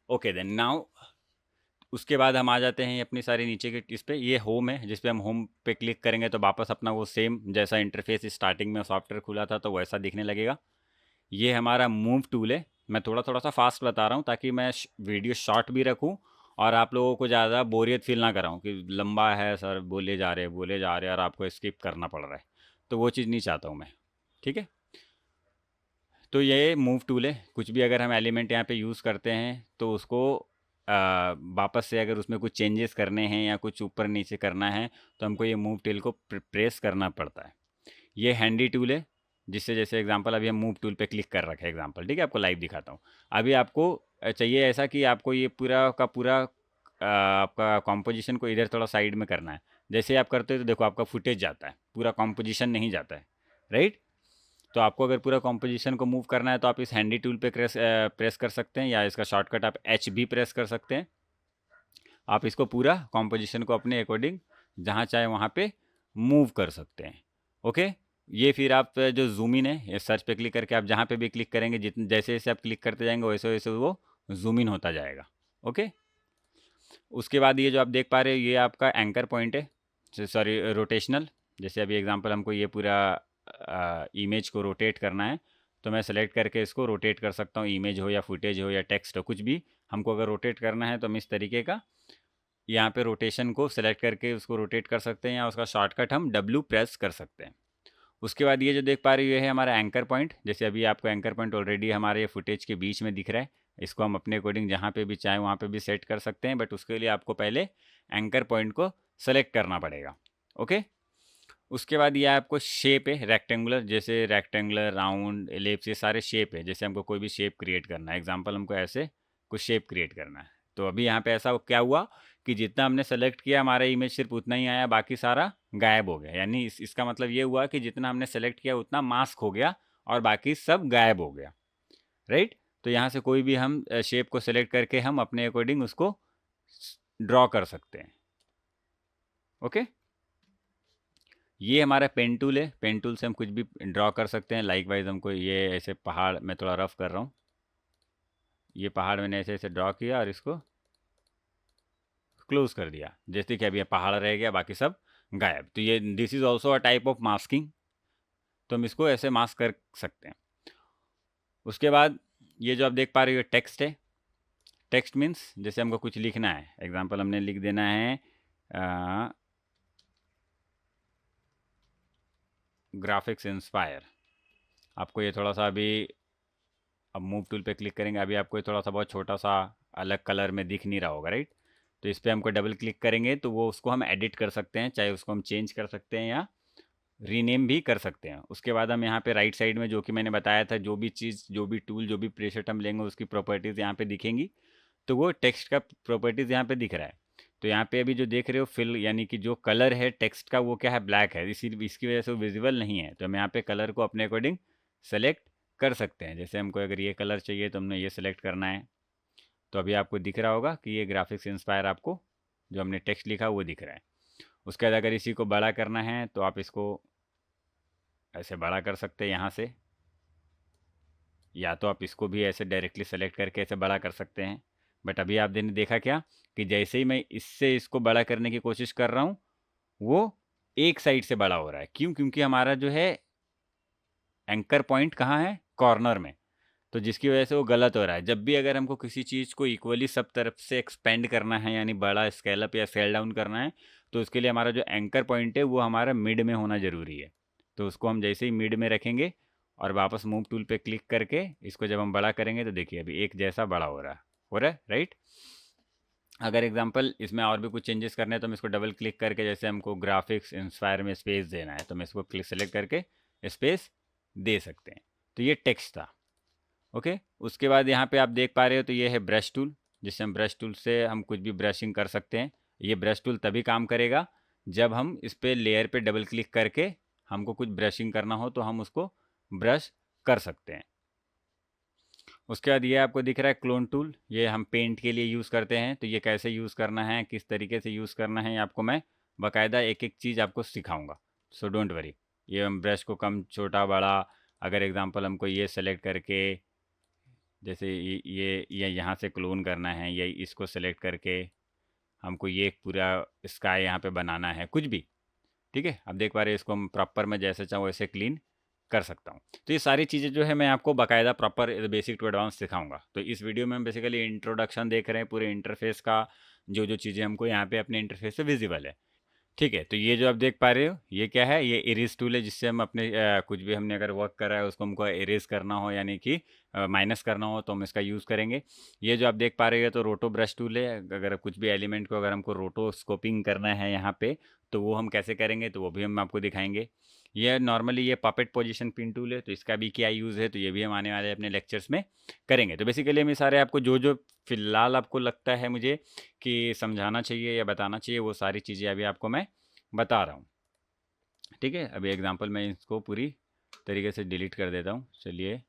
ओके देन नाउ, उसके बाद हम आ जाते हैं अपनी सारी नीचे के इस पे, ये होम है, जिस पे हम होम पे क्लिक करेंगे तो वापस अपना वो सेम जैसा इंटरफेस स्टार्टिंग में सॉफ्टवेयर खुला था तो वैसा दिखने लगेगा। ये हमारा मूव टूल है। मैं थोड़ा थोड़ा सा फास्ट बता रहा हूँ ताकि मैं वीडियो शॉर्ट भी रखूँ और आप लोगों को ज़्यादा बोरियत फील ना कराऊँ कि लंबा है सर, बोले जा रहे और आपको स्किप करना पड़ रहा है, तो वो चीज़ नहीं चाहता हूँ मैं। ठीक है, तो ये मूव टूल है। कुछ भी अगर हम एलिमेंट यहाँ पे यूज़ करते हैं तो उसको वापस से अगर उसमें कुछ चेंजेस करने हैं या कुछ ऊपर नीचे करना है तो हमको ये मूव टूल को प्रेस करना पड़ता है। ये हैंडी टूल है, जिससे जैसे एग्जांपल अभी हम मूव टूल पे क्लिक कर रखे हैं एग्जांपल, ठीक है, आपको लाइव दिखाता हूँ। अभी आपको चाहिए ऐसा कि आपको ये पूरा का पूरा आपका कॉम्पोजिशन को इधर थोड़ा साइड में करना है। जैसे आप करते हो तो देखो आपका फुटेज जाता है, पूरा कॉम्पोजिशन नहीं जाता है, राइट। तो आपको अगर पूरा कॉम्पोजिशन को मूव करना है तो आप इस हैंडी टूल पे प्रेस कर सकते हैं, या इसका शॉर्टकट आप H भी प्रेस कर सकते हैं। आप इसको पूरा कॉम्पोजिशन को अपने अकॉर्डिंग जहाँ चाहे वहाँ पे मूव कर सकते हैं। ओके, ये फिर आप जो जूम इन है, ये सर्च पे क्लिक करके आप जहाँ पे भी क्लिक करेंगे, जितने जैसे जैसे आप क्लिक करते जाएंगे वैसे वैसे वो जूम इन होता जाएगा। ओके, उसके बाद ये जो आप देख पा रहे हो ये आपका एंकर पॉइंट है, सॉरी रोटेशनल। जैसे अभी एग्जांपल हमको ये पूरा इमेज को रोटेट करना है तो मैं सेलेक्ट करके इसको रोटेट कर सकता हूँ, इमेज हो या फुटेज हो या टेक्स्ट हो, कुछ भी हमको अगर रोटेट करना है तो हम इस तरीके का यहाँ पे रोटेशन को सेलेक्ट करके उसको रोटेट कर सकते हैं, या उसका शॉर्टकट हम W प्रेस कर सकते हैं। उसके बाद ये जो देख पा रहे हो ये है हमारा एंकर पॉइंट। जैसे अभी आपको एंकर पॉइंट ऑलरेडी हमारे फुटेज के बीच में दिख रहा है, इसको हम अपने अकॉर्डिंग जहाँ पे भी चाहें वहाँ पे भी सेट कर सकते हैं, बट उसके लिए आपको पहले एंकर पॉइंट को सेलेक्ट करना पड़ेगा। ओके, उसके बाद ये आपको शेप है रेक्टेंगुलर, जैसे रेक्टेंगुलर, राउंड, एलिप्स, ये सारे शेप है। जैसे हमको कोई भी शेप क्रिएट करना है, एग्जांपल हमको ऐसे कुछ शेप क्रिएट करना है, तो अभी यहाँ पे ऐसा क्या हुआ कि जितना हमने सेलेक्ट किया हमारा इमेज सिर्फ उतना ही आया, बाकी सारा गायब हो गया। यानी इसका मतलब ये हुआ कि जितना हमने सेलेक्ट किया उतना मास्क हो गया और बाकी सब गायब हो गया, राइट। तो यहाँ से कोई भी हम शेप को सेलेक्ट करके हम अपने अकॉर्डिंग उसको ड्रॉ कर सकते हैं। ओके, ये हमारा पेन टूल है। पेन टूल से हम कुछ भी ड्रॉ कर सकते हैं। लाइक वाइज हमको ये ऐसे पहाड़, मैं थोड़ा रफ कर रहा हूँ, ये पहाड़ मैंने ऐसे ऐसे ड्रॉ किया और इसको क्लोज कर दिया, जैसे कि अभी ये पहाड़ रह गया बाकी सब गायब। तो ये this is also a type of masking, तो हम इसको ऐसे मास्क कर सकते हैं। उसके बाद ये जो आप देख पा रहे हो टेक्स्ट है। टेक्स्ट मीन्स जैसे हमको कुछ लिखना है, एग्जाम्पल हमने लिख देना है ग्राफिक्स इंस्पायर। आपको ये थोड़ा सा अभी, अब मूव टूल पे क्लिक करेंगे, अभी आपको ये थोड़ा सा बहुत छोटा सा अलग कलर में दिख नहीं रहा होगा, राइट। तो इस पर हमको डबल क्लिक करेंगे तो वो उसको हम एडिट कर सकते हैं, चाहे उसको हम चेंज कर सकते हैं या रीनेम भी कर सकते हैं। उसके बाद हम यहाँ पे राइट साइड में जो कि मैंने बताया था, जो भी चीज़, जो भी टूल, जो भी प्रीसेट हम लेंगे उसकी प्रॉपर्टीज़ यहाँ पे दिखेंगी। तो वो टेक्स्ट का प्रॉपर्टीज़ यहाँ पे दिख रहा है। तो यहाँ पे अभी जो देख रहे हो फिल, यानी कि जो कलर है टेक्स्ट का वो क्या है, ब्लैक है, इसी इसकी वजह से वो विजिबल नहीं है। तो हम यहाँ पे कलर को अपने अकॉर्डिंग सेलेक्ट कर सकते हैं। जैसे हमको अगर ये कलर चाहिए तो हमने ये सेलेक्ट करना है, तो अभी आपको दिख रहा होगा कि ये ग्राफिक्स इंस्पायर, आपको जो हमने टेक्स्ट लिखा वो दिख रहा है। उसके बाद अगर इसी को बड़ा करना है तो आप इसको ऐसे बड़ा कर सकते हैं यहाँ से, या तो आप इसको भी ऐसे डायरेक्टली सेलेक्ट करके ऐसे बड़ा कर सकते हैं। बट अभी आपने देखा क्या कि जैसे ही मैं इससे इसको बड़ा करने की कोशिश कर रहा हूँ वो एक साइड से बड़ा हो रहा है। क्यों? क्योंकि हमारा जो है एंकर पॉइंट कहाँ है? कॉर्नर में। तो जिसकी वजह से वो गलत हो रहा है। जब भी अगर हमको किसी चीज़ को इक्वली सब तरफ से एक्सपेंड करना है, यानी बड़ा स्केल अप या स्केल डाउन करना है, तो उसके लिए हमारा जो एंकर पॉइंट है वो हमारा मिड में होना ज़रूरी है। तो उसको हम जैसे ही मिड में रखेंगे और वापस मूव टूल पे क्लिक करके इसको जब हम बड़ा करेंगे तो देखिए अभी एक जैसा बड़ा हो रहा है, राइट। अगर एग्जांपल इसमें और भी कुछ चेंजेस करने हैं तो हम इसको डबल क्लिक करके, जैसे हमको ग्राफिक्स इंस्पायर में स्पेस देना है तो हम इसको क्लिक सेलेक्ट करके स्पेस दे सकते हैं। तो ये टेक्स्ट था। ओके, उसके बाद यहाँ पे आप देख पा रहे हो तो ये है ब्रश टूल, जिससे हम ब्रश टूल से हम कुछ भी ब्रशिंग कर सकते हैं। ये ब्रश टूल तभी काम करेगा जब हम इस पे लेयर पे डबल क्लिक करके हमको कुछ ब्रशिंग करना हो तो हम उसको ब्रश कर सकते हैं। उसके बाद ये आपको दिख रहा है क्लोन टूल, ये हम पेंट के लिए यूज़ करते हैं। तो ये कैसे यूज़ करना है, किस तरीके से यूज़ करना है, आपको मैं बाकायदा एक एक चीज़ आपको सिखाऊंगा। So don't worry. ये हम ब्रश को कम छोटा बड़ा, अगर एग्जांपल हमको ये सेलेक्ट करके, जैसे ये यहाँ से क्लोन करना है, या इसको सेलेक्ट करके हमको ये एक पूरा स्काई यहाँ पे बनाना है, कुछ भी, ठीक है। अब देख पा रहे हैं इसको हम प्रॉपर मैं जैसे चाहूँ वैसे क्लीन कर सकता हूँ। तो ये सारी चीज़ें जो है मैं आपको बाकायदा प्रॉपर बेसिक टू एडवांस सिखाऊंगा। तो इस वीडियो में हम बेसिकली इंट्रोडक्शन देख रहे हैं पूरे इंटरफेस का, जो जो चीज़ें हमको यहाँ पे अपने इंटरफेस से विजिबल है। ठीक है, तो ये जो आप देख पा रहे हो ये क्या है? ये इरेज टूल है, जिससे हम अपने कुछ भी हमने अगर वर्क करा है उसको हमको इरेज करना हो, यानी कि माइनस करना हो तो हम इसका यूज़ करेंगे। ये जो आप देख पा रहे हो तो रोटो ब्रश टूल है। अगर कुछ भी एलिमेंट को अगर हमको रोटो स्कोपिंग करना है यहाँ पे, तो वो हम कैसे करेंगे तो वो भी हम आपको दिखाएंगे। ये नॉर्मली ये पपेट पोजीशन पिन टूल है, तो इसका भी क्या यूज़ है तो ये भी हम आने वाले अपने लेक्चर्स में करेंगे। तो बेसिकली हम ये सारे आपको जो जो फिलहाल आपको लगता है मुझे कि समझाना चाहिए या बताना चाहिए, वो सारी चीज़ें अभी आपको मैं बता रहा हूँ। ठीक है, अभी एग्जांपल मैं इसको पूरी तरीके से डिलीट कर देता हूँ। चलिए,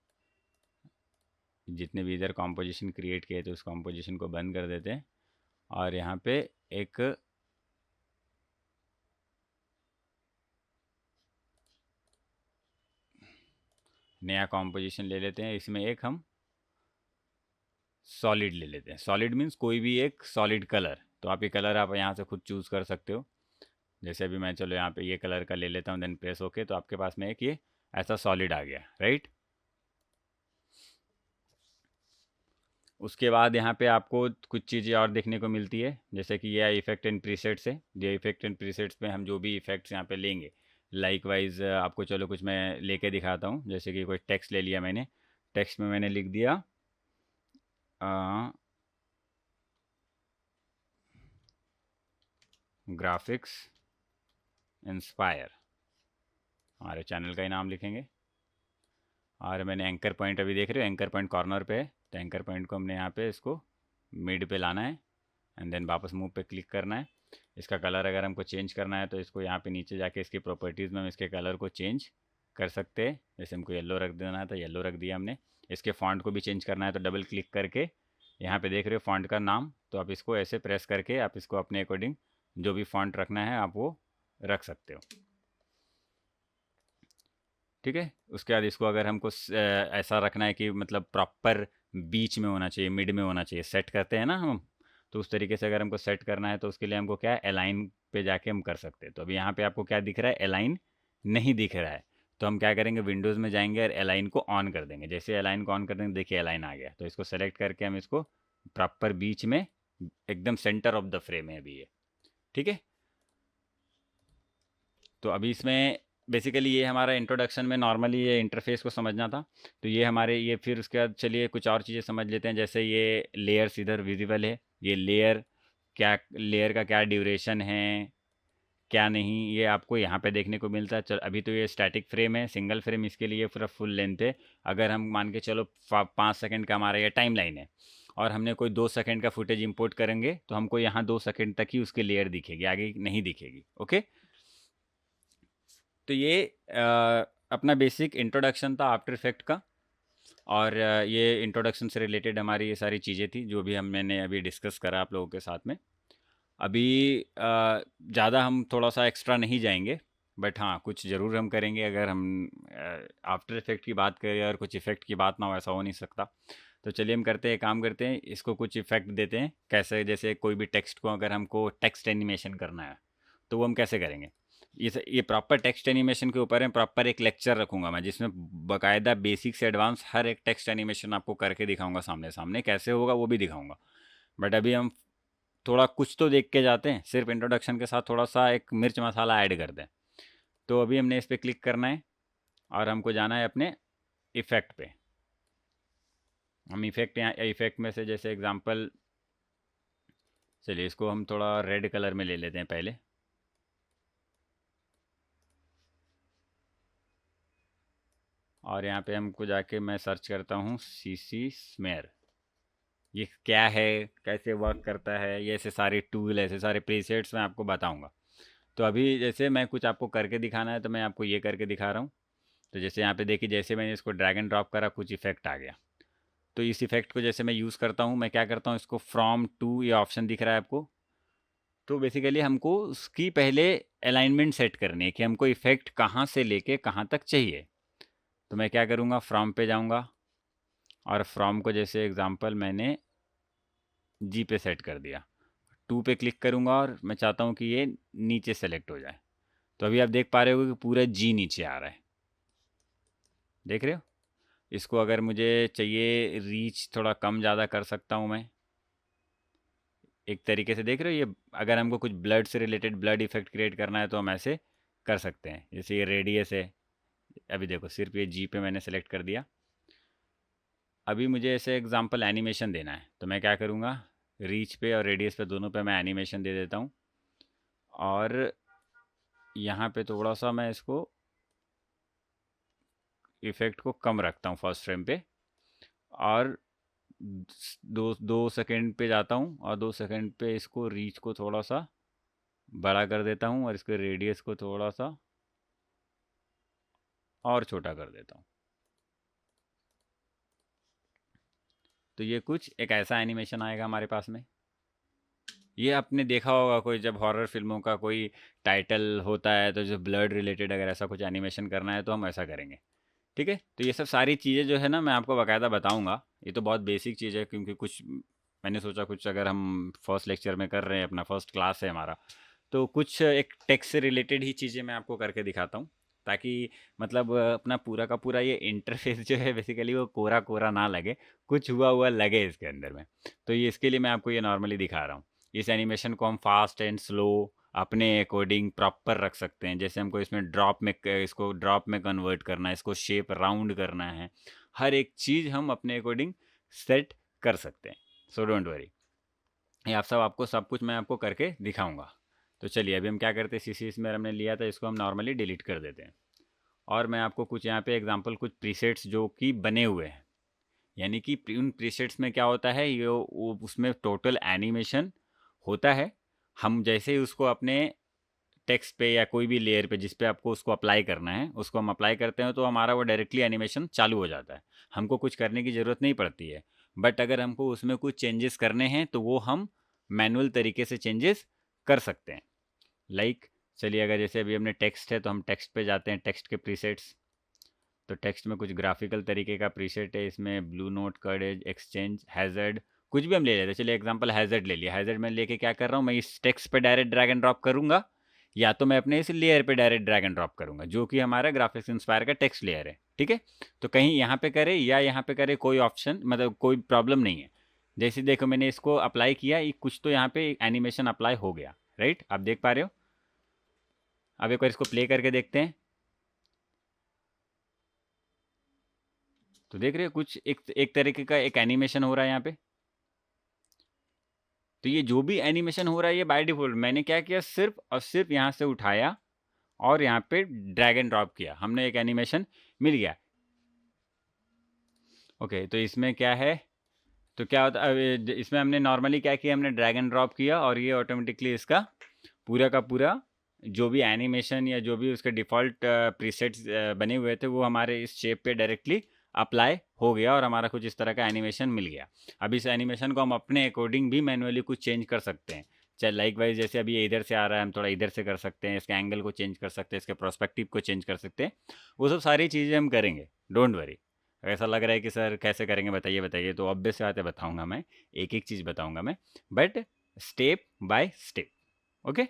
जितने भी इधर कॉम्पोजिशन क्रिएट किए थे उस कॉम्पोजिशन को बंद कर देते हैं और यहाँ पे एक नया कॉम्पोजिशन ले लेते हैं। इसमें एक हम सॉलिड ले लेते हैं। सॉलिड मीन्स कोई भी एक सॉलिड कलर। तो आप ये कलर आप यहाँ से खुद चूज़ कर सकते हो। जैसे अभी मैं चलो यहाँ पे ये कलर का ले लेता हूँ, देन प्रेस ओके, तो आपके पास में एक ये ऐसा सॉलिड आ गया, राइट। उसके बाद यहाँ पे आपको कुछ चीज़ें और देखने को मिलती है, जैसे कि ये इफेक्ट एंड प्रीसेट्स है। ये इफेक्ट एंड प्रीसेट्स में हम जो भी इफेक्ट्स यहाँ पे लेंगे, लाइक वाइज आपको चलो कुछ मैं लेके दिखाता हूँ। जैसे कि कोई टेक्स्ट ले लिया मैंने, टेक्स्ट में मैंने लिख दिया ग्राफिक्स इंस्पायर, हमारे चैनल का ही नाम लिखेंगे। और मैंने एंकर पॉइंट, अभी देख रहे हो एंकर पॉइंट कॉर्नर पे है, तो एंकर पॉइंट को हमने यहाँ पे इसको मिड पे लाना है एंड देन वापस मूव पे क्लिक करना है। इसका कलर अगर हमको चेंज करना है तो इसको यहाँ पे नीचे जाके इसकी प्रॉपर्टीज़ में हम इसके कलर को चेंज कर सकते हैं। जैसे हमको येलो रख देना है तो येलो रख दिया हमने। इसके फॉन्ट को भी चेंज करना है तो डबल क्लिक करके यहाँ पे देख रहे हो फॉन्ट का नाम, तो आप इसको ऐसे प्रेस करके आप इसको अपने अकॉर्डिंग जो भी फॉन्ट रखना है आप वो रख सकते हो। ठीक है, उसके बाद इसको अगर हमको ऐसा रखना है कि मतलब प्रॉपर बीच में होना चाहिए, मिड में होना चाहिए, सेट करते हैं ना हम, तो उस तरीके से अगर हमको सेट करना है तो उसके लिए हमको क्या है, अलाइन पे जाके हम कर सकते हैं। तो अभी यहाँ पे आपको क्या दिख रहा है, अलाइन नहीं दिख रहा है। तो हम क्या करेंगे, विंडोज़ में जाएंगे और अलाइन को ऑन कर देंगे। जैसे अलाइन को ऑन कर देंगे देखिए अलाइन आ गया। तो इसको सेलेक्ट करके हम इसको प्रॉपर बीच में, एकदम सेंटर ऑफ द फ्रेम है अभी ये। ठीक है, तो अभी इसमें बेसिकली ये हमारा इंट्रोडक्शन में नॉर्मली ये इंटरफेस को समझना था। तो ये हमारे ये, फिर उसके बाद चलिए कुछ और चीज़ें समझ लेते हैं। जैसे ये लेयर्स इधर विजिबल है, ये लेयर क्या, लेयर का क्या ड्यूरेशन है क्या नहीं, ये आपको यहाँ पे देखने को मिलता है। चल अभी तो ये स्टैटिक फ्रेम है, सिंगल फ्रेम, इसके लिए पूरा फुल लेंथ है। अगर हम मान के चलो 5 सेकंड का हमारा ये टाइम लाइन है और हमने कोई 2 सेकंड का फुटेज इंपोर्ट करेंगे तो हमको यहाँ 2 सेकंड तक ही उसकी लेयर दिखेगी, आगे नहीं दिखेगी। ओके, तो ये अपना बेसिक इंट्रोडक्शन था आफ्टर इफेक्ट का। और ये इंट्रोडक्शन से रिलेटेड हमारी ये सारी चीज़ें थी जो भी मैंने अभी डिस्कस करा आप लोगों के साथ में। अभी ज़्यादा हम थोड़ा सा एक्स्ट्रा नहीं जाएंगे, बट हाँ कुछ ज़रूर हम करेंगे। अगर हम आफ्टर इफेक्ट की बात करें और कुछ इफ़ेक्ट की बात ना हो, ऐसा हो नहीं सकता। तो चलिए हम करते हैं, काम करते हैं, इसको कुछ इफ़ेक्ट देते हैं। कैसे, जैसे कोई भी टेक्स्ट को अगर हमको टेक्स्ट एनिमेशन करना है तो वो हम कैसे करेंगे। ये प्रॉपर टेक्स्ट एनिमेशन के ऊपर है, प्रॉपर एक लेक्चर रखूंगा मैं जिसमें बाकायदा बेसिक से एडवांस हर एक टेक्स्ट एनिमेशन आपको करके दिखाऊंगा, सामने सामने कैसे होगा वो भी दिखाऊंगा। बट अभी हम थोड़ा कुछ तो देख के जाते हैं, सिर्फ इंट्रोडक्शन के साथ थोड़ा सा एक मिर्च मसाला ऐड कर दें। तो अभी हमने इस पर क्लिक करना है और हमको जाना है अपने इफ़ेक्ट पे। हम इफ़ेक्ट, यहाँ इफ़ेक्ट में से जैसे एग्जांपल, चलिए इसको हम थोड़ा रेड कलर में ले लेते हैं पहले। और यहाँ पे हमको जाके मैं सर्च करता हूँ CC स्मेयर। ये क्या है, कैसे वर्क करता है, ये ऐसे सारे टूल, ऐसे सारे प्रीसेट्स मैं आपको बताऊंगा। तो अभी जैसे मैं कुछ आपको करके दिखाना है तो मैं आपको ये करके दिखा रहा हूँ। तो जैसे यहाँ पे देखिए, जैसे मैंने इसको ड्रैग एंड ड्रॉप करा कुछ इफेक्ट आ गया। तो इस इफेक्ट को जैसे मैं यूज़ करता हूँ, मैं क्या करता हूँ, इसको फ्रॉम टू ये ऑप्शन दिख रहा है आपको। तो बेसिकली हमको उसकी पहले अलाइनमेंट सेट करनी है कि हमको इफेक्ट कहाँ से लेके कहाँ तक चाहिए। तो मैं क्या करूँगा, फ्रॉम पे जाऊँगा और फ्रॉम को जैसे एग्जांपल मैंने जी पे सेट कर दिया। 2 पे क्लिक करूँगा और मैं चाहता हूँ कि ये नीचे सेलेक्ट हो जाए। तो अभी आप देख पा रहे हो कि पूरा जी नीचे आ रहा है, देख रहे हो। इसको अगर मुझे चाहिए रीच थोड़ा कम ज़्यादा कर सकता हूँ मैं, एक तरीके से देख रहे हो। ये अगर हमको कुछ ब्लड से रिलेटेड ब्लड इफेक्ट क्रिएट करना है तो हम ऐसे कर सकते हैं। जैसे ये रेडियस है, अभी देखो सिर्फ ये जी पे मैंने सेलेक्ट कर दिया। अभी मुझे ऐसे एग्जांपल एनिमेशन देना है तो मैं क्या करूँगा, रीच पे और रेडियस पे दोनों पे मैं एनिमेशन दे देता हूँ। और यहाँ पे थोड़ा सा मैं इसको इफ़ेक्ट को कम रखता हूँ फर्स्ट फ्रेम पे, और 2 सेकंड पे जाता हूँ और 2 सेकंड पे इसको रीच को थोड़ा सा बड़ा कर देता हूँ और इसके रेडियस को थोड़ा सा और छोटा कर देता हूँ। तो ये कुछ एक ऐसा एनिमेशन आएगा हमारे पास में। ये आपने देखा होगा कोई जब हॉरर फिल्मों का कोई टाइटल होता है तो जो ब्लड रिलेटेड अगर ऐसा कुछ एनिमेशन करना है तो हम ऐसा करेंगे। ठीक है, तो ये सब सारी चीज़ें जो है ना मैं आपको बाकायदा बताऊंगा। ये तो बहुत बेसिक चीज़ है क्योंकि कुछ मैंने सोचा कुछ अगर हम फर्स्ट लेक्चर में कर रहे हैं, अपना फर्स्ट क्लास है हमारा, तो कुछ एक टेक्स्ट से रिलेटेड ही चीज़ें मैं आपको करके दिखाता हूँ, ताकि मतलब अपना पूरा का पूरा ये इंटरफेस जो है बेसिकली वो कोरा कोरा ना लगे, कुछ हुआ हुआ लगे इसके अंदर में। तो ये इसके लिए मैं आपको ये नॉर्मली दिखा रहा हूँ। इस एनिमेशन को हम फास्ट एंड स्लो अपने अकॉर्डिंग प्रॉपर रख सकते हैं। जैसे हमको इसमें इसको ड्रॉप में कन्वर्ट करना है, इसको शेप राउंड करना है, हर एक चीज़ हम अपने अकॉर्डिंग सेट कर सकते हैं। सो डोंट वरी, ये आप सब आपको सब कुछ मैं आपको करके दिखाऊंगा। तो चलिए अभी हम क्या करते हैं, CC में हमने लिया था इसको हम नॉर्मली डिलीट कर देते हैं। और मैं आपको कुछ यहाँ पे एग्जांपल कुछ प्रीसेट्स जो कि बने हुए हैं, यानी कि उन प्रीसेट्स में क्या होता है, ये उसमें टोटल एनिमेशन होता है। हम जैसे ही उसको अपने टेक्स्ट पे या कोई भी लेयर पे जिस पे आपको उसको अप्लाई करना है उसको हम अप्लाई करते हैं तो हमारा वो डायरेक्टली एनिमेशन चालू हो जाता है, हमको कुछ करने की ज़रूरत नहीं पड़ती है। बट अगर हमको उसमें कुछ चेंजेस करने हैं तो वो हम मैनुअल तरीके से चेंजेस कर सकते हैं। चलिए अगर जैसे अभी हमने टेक्स्ट है तो हम टेक्स्ट पे जाते हैं, टेक्स्ट के प्रीसेट्स। तो टेक्स्ट में कुछ ग्राफिकल तरीके का प्रीसेट है, इसमें ब्लू नोट, कर्डेज, एक्सचेंज, हैज़र्ड, कुछ भी हम ले लेते हैं। चलिए एग्जांपल हैज़र्ड ले लिया। हैज़र्ड में लेके क्या कर रहा हूँ, मैं इस टेक्स्ट पे डायरेक्ट ड्रैग एंड ड्रॉप करूँगा, या तो मैं अपने इस लेयर पे डायरेक्ट ड्रैग एंड ड्रॉप करूँगा जो कि हमारा ग्राफिक्स इंस्पायर का टेक्स्ट लेयर है। ठीक है, तो कहीं यहाँ पे करे या यहाँ पे करे कोई ऑप्शन मतलब कोई प्रॉब्लम नहीं है। जैसे देखो मैंने इसको अप्लाई किया, कुछ तो यहाँ पे एनिमेशन अप्लाई हो गया, राइट, आप देख पा रहे हो। अब एक बार इसको प्ले करके देखते हैं। तो देख रहे हो कुछ एक तरीके का एक एनिमेशन हो रहा है यहाँ पे। तो ये जो भी एनिमेशन हो रहा है ये बाय डिफॉल्ट मैंने क्या किया, सिर्फ और सिर्फ यहाँ से उठाया और यहाँ पे ड्रैग एंड ड्रॉप किया, हमने एक एनिमेशन मिल गया। ओके, तो इसमें क्या है, तो क्या होता है इसमें हमने नॉर्मली क्या किया, हमने ड्रैग एंड ड्रॉप किया और ये ऑटोमेटिकली इसका पूरा का पूरा जो भी एनिमेशन या जो भी उसके डिफ़ॉल्ट प्रीसेट्स बने हुए थे वो हमारे इस शेप पे डायरेक्टली अप्लाई हो गया और हमारा कुछ इस तरह का एनिमेशन मिल गया। अब इस एनिमेशन को हम अपने अकॉर्डिंग भी मैनुअली कुछ चेंज कर सकते हैं। चाहे लाइक वाइज जैसे अभी ये इधर से आ रहा है हम थोड़ा इधर से कर सकते हैं, इसके एंगल को चेंज कर सकते हैं, इसके प्रोस्पेक्टिव को चेंज कर सकते हैं। वो सब सारी चीज़ें हम करेंगे, डोंट वरी। ऐसा लग रहा है कि सर कैसे करेंगे बताइए बताइए, तो ऑब्वियस से आते बताऊँगा मैं, एक एक चीज़ बताऊँगा मैं, but step by step. Okay,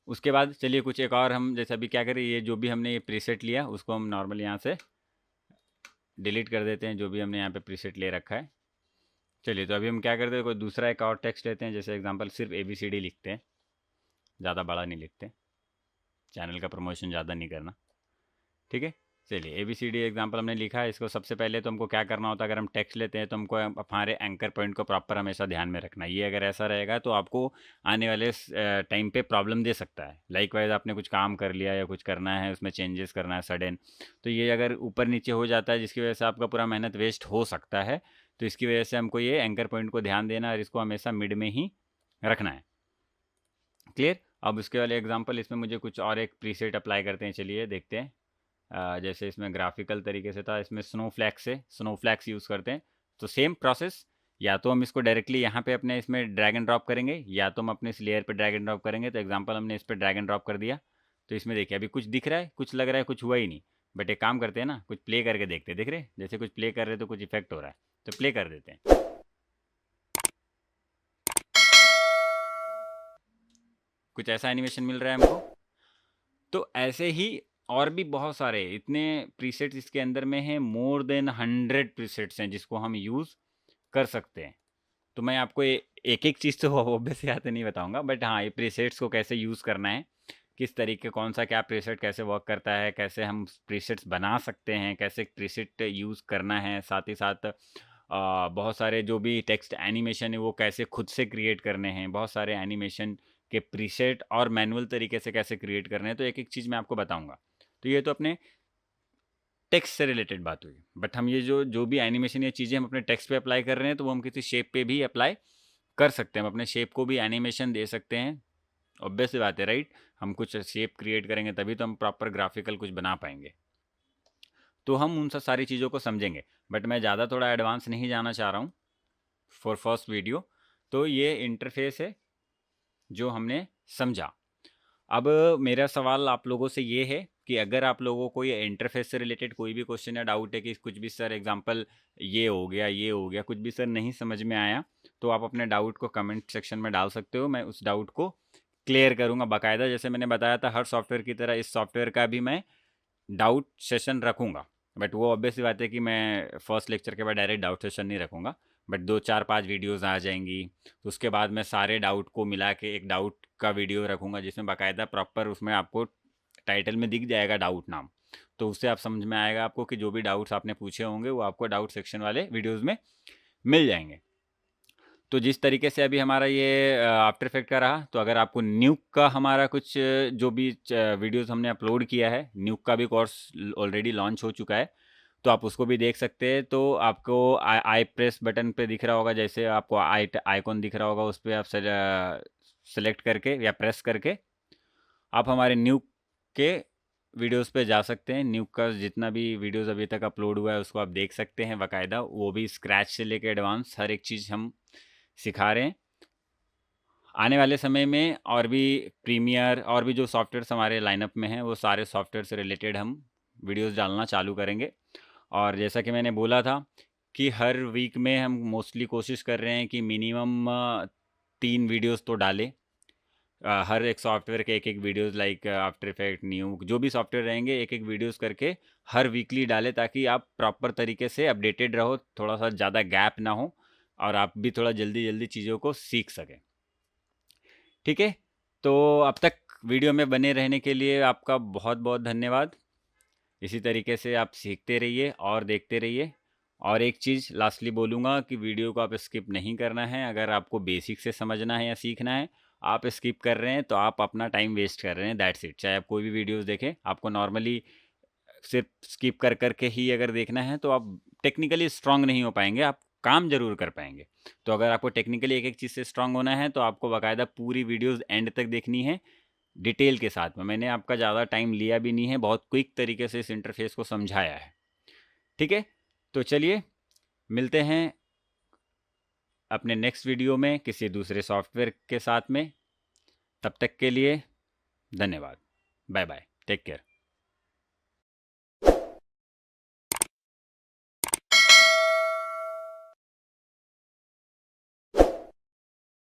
उसके बाद चलिए कुछ एक और हम जैसे अभी क्या करें, ये जो भी हमने ये प्रीसेट लिया उसको हम नॉर्मल यहाँ से डिलीट कर देते हैं, जो भी हमने यहाँ पे प्रीसेट ले रखा है। चलिए तो अभी हम क्या करते हैं, कोई दूसरा एक और टेक्स्ट लेते हैं, जैसे एग्जांपल सिर्फ ABCD लिखते हैं, ज़्यादा बड़ा नहीं लिखते, चैनल का प्रमोशन ज़्यादा नहीं करना, ठीक है। चलिए ABCD एग्जांपल हमने लिखा है। इसको सबसे पहले तो हमको क्या करना होता है, अगर हम टेक्स्ट लेते हैं तो हमको हमारे एंकर पॉइंट को प्रॉपर हमेशा ध्यान में रखना है। ये अगर ऐसा रहेगा तो आपको आने वाले टाइम पे प्रॉब्लम दे सकता है। लाइकवाइज आपने कुछ काम कर लिया या कुछ करना है, उसमें चेंजेस करना है सडन, तो ये अगर ऊपर नीचे हो जाता है जिसकी वजह से आपका पूरा मेहनत वेस्ट हो सकता है। तो इसकी वजह से हमको ये एंकर पॉइंट को ध्यान देना और इसको हमेशा मिड में ही रखना है। क्लियर। अब उसके वाले एग्जांपल इसमें मुझे कुछ और एक प्रीसेट अप्लाई करते हैं, चलिए देखते हैं। जैसे इसमें ग्राफिकल तरीके से था, इसमें स्नोफ्लैक्स यूज़ करते हैं। तो सेम प्रोसेस, या तो हम इसको डायरेक्टली यहाँ पे अपने इसमें ड्रैग एंड ड्रॉप करेंगे, या तो हम अपने इस लेयर पे ड्रैग एंड ड्रॉप करेंगे। तो एग्जांपल हमने इस पर ड्रैग एंड ड्रॉप कर दिया, तो इसमें देखिए अभी कुछ दिख रहा है, कुछ लग रहा है, कुछ हुआ ही नहीं। बट एक काम करते हैं ना, कुछ प्ले करके देखते हैं। देख रहे हैं जैसे कुछ प्ले कर रहे तो कुछ इफेक्ट हो रहा है, तो प्ले कर देते हैं। कुछ ऐसा एनिमेशन मिल रहा है हमको। तो ऐसे ही और भी बहुत सारे इतने प्रीसेट्स इसके अंदर में हैं, मोर देन 100 प्रीसेट्स हैं जिसको हम यूज़ कर सकते हैं। तो मैं आपको एक एक चीज़ तो ऑब्वियसली यहाँ पे नहीं बताऊंगा, बट हाँ, ये प्रीसेट्स को कैसे यूज़ करना है, किस तरीके कौन सा क्या प्रीसेट कैसे वर्क करता है, कैसे हम प्रीसेट्स बना सकते हैं, कैसे प्रीसेट यूज़ करना है, साथ ही साथ बहुत सारे जो भी टेक्स्ट एनिमेशन है वो कैसे खुद से क्रिएट करने हैं, बहुत सारे एनिमेशन के प्रीसेट और मैनुअल तरीके से कैसे क्रिएट करने हैं, तो एक एक चीज़ मैं आपको बताऊंगा। तो ये तो अपने टेक्स्ट से रिलेटेड बात हुई, बट हम ये जो जो भी एनिमेशन या चीज़ें हम अपने टेक्स्ट पे अप्लाई कर रहे हैं तो वो हम किसी शेप पे भी अप्लाई कर सकते हैं। हम अपने शेप को भी एनिमेशन दे सकते हैं, ऑब्वियस सी बात है, राइट। हम कुछ शेप क्रिएट करेंगे तभी तो हम प्रॉपर ग्राफिकल कुछ बना पाएंगे। तो हम उन सब सारी चीज़ों को समझेंगे, बट मैं ज़्यादा थोड़ा एडवांस नहीं जाना चाह रहा हूँ फॉर फर्स्ट वीडियो। तो ये इंटरफेस है जो हमने समझा। अब मेरा सवाल आप लोगों से ये है कि अगर आप लोगों को ये इंटरफेस से रिलेटेड कोई भी क्वेश्चन या डाउट है कि कुछ भी सर एग्जांपल ये हो गया कुछ भी सर नहीं समझ में आया, तो आप अपने डाउट को कमेंट सेक्शन में डाल सकते हो। मैं उस डाउट को क्लियर करूँगा बाकायदा। जैसे मैंने बताया था हर सॉफ्टवेयर की तरह इस सॉफ्टवेयर का भी मैं डाउट सेशन रखूँगा, बट वो ऑब्वियस सी बात है कि मैं फर्स्ट लेक्चर के बाद डायरेक्ट डाउट सेशन नहीं रखूँगा, बट 2 4 5 वीडियोज़ आ जाएंगी। तो उसके बाद मैं सारे डाउट को मिला के एक डाउट का वीडियो रखूँगा जिसमें बाकायदा प्रॉपर उसमें आपको टाइटल में दिख जाएगा डाउट नाम। तो उससे आप समझ में आएगा आपको कि जो भी डाउट्स आपने पूछे होंगे वो आपको डाउट सेक्शन वाले वीडियोज़ में मिल जाएंगे। तो जिस तरीके से अभी हमारा ये आफ्टर इफेक्ट का रहा, तो अगर आपको न्यूक का हमारा कुछ जो भी वीडियोस हमने अपलोड किया है, न्यूक का भी कोर्स ऑलरेडी लॉन्च हो चुका है, तो आप उसको भी देख सकते हैं। तो आपको आई प्रेस बटन पे दिख रहा होगा, जैसे आपको आइकॉन दिख रहा होगा, उस पर आप सेलेक्ट करके या प्रेस करके आप हमारे न्यूक के वीडियोस पे जा सकते हैं। न्यूक का जितना भी वीडियोस अभी तक अपलोड हुआ है उसको आप देख सकते हैं बाकायदा, वो भी स्क्रैच से लेके एडवांस हर एक चीज़ हम सिखा रहे हैं। आने वाले समय में और भी प्रीमियर और भी जो सॉफ्टवेयर्स हमारे लाइनअप में हैं वो सारे सॉफ्टवेयर से रिलेटेड हम वीडियोस डालना चालू करेंगे। और जैसा कि मैंने बोला था कि हर वीक में हम मोस्टली कोशिश कर रहे हैं कि मिनिमम 3 वीडियोस तो डालें। हर एक सॉफ्टवेयर के एक एक वीडियोस लाइक आफ्टर इफेक्ट न्यूक जो भी सॉफ्टवेयर रहेंगे एक एक वीडियोस करके हर वीकली डालें, ताकि आप प्रॉपर तरीके से अपडेटेड रहो, थोड़ा सा ज़्यादा गैप ना हो और आप भी थोड़ा जल्दी जल्दी चीज़ों को सीख सकें। ठीक है, तो अब तक वीडियो में बने रहने के लिए आपका बहुत बहुत धन्यवाद। इसी तरीके से आप सीखते रहिए और देखते रहिए। और एक चीज़ लास्टली बोलूँगा कि वीडियो को आप स्किप नहीं करना है। अगर आपको बेसिक से समझना है या सीखना है, आप स्किप कर रहे हैं तो आप अपना टाइम वेस्ट कर रहे हैं, दैट्स इट। चाहे आप कोई भी वीडियोस देखें, आपको नॉर्मली सिर्फ स्किप कर करके ही अगर देखना है तो आप टेक्निकली स्ट्रांग नहीं हो पाएंगे, आप काम जरूर कर पाएंगे। तो अगर आपको टेक्निकली एक एक चीज़ से स्ट्रांग होना है तो आपको बाकायदा पूरी वीडियोस एंड तक देखनी है डिटेल के साथ में। मैंने आपका ज़्यादा टाइम लिया भी नहीं है, बहुत क्विक तरीके से इस इंटरफेस को समझाया है। ठीक है, तो चलिए मिलते हैं अपने नेक्स्ट वीडियो में किसी दूसरे सॉफ्टवेयर के साथ में। तब तक के लिए धन्यवाद, बाय बाय, टेक केयर।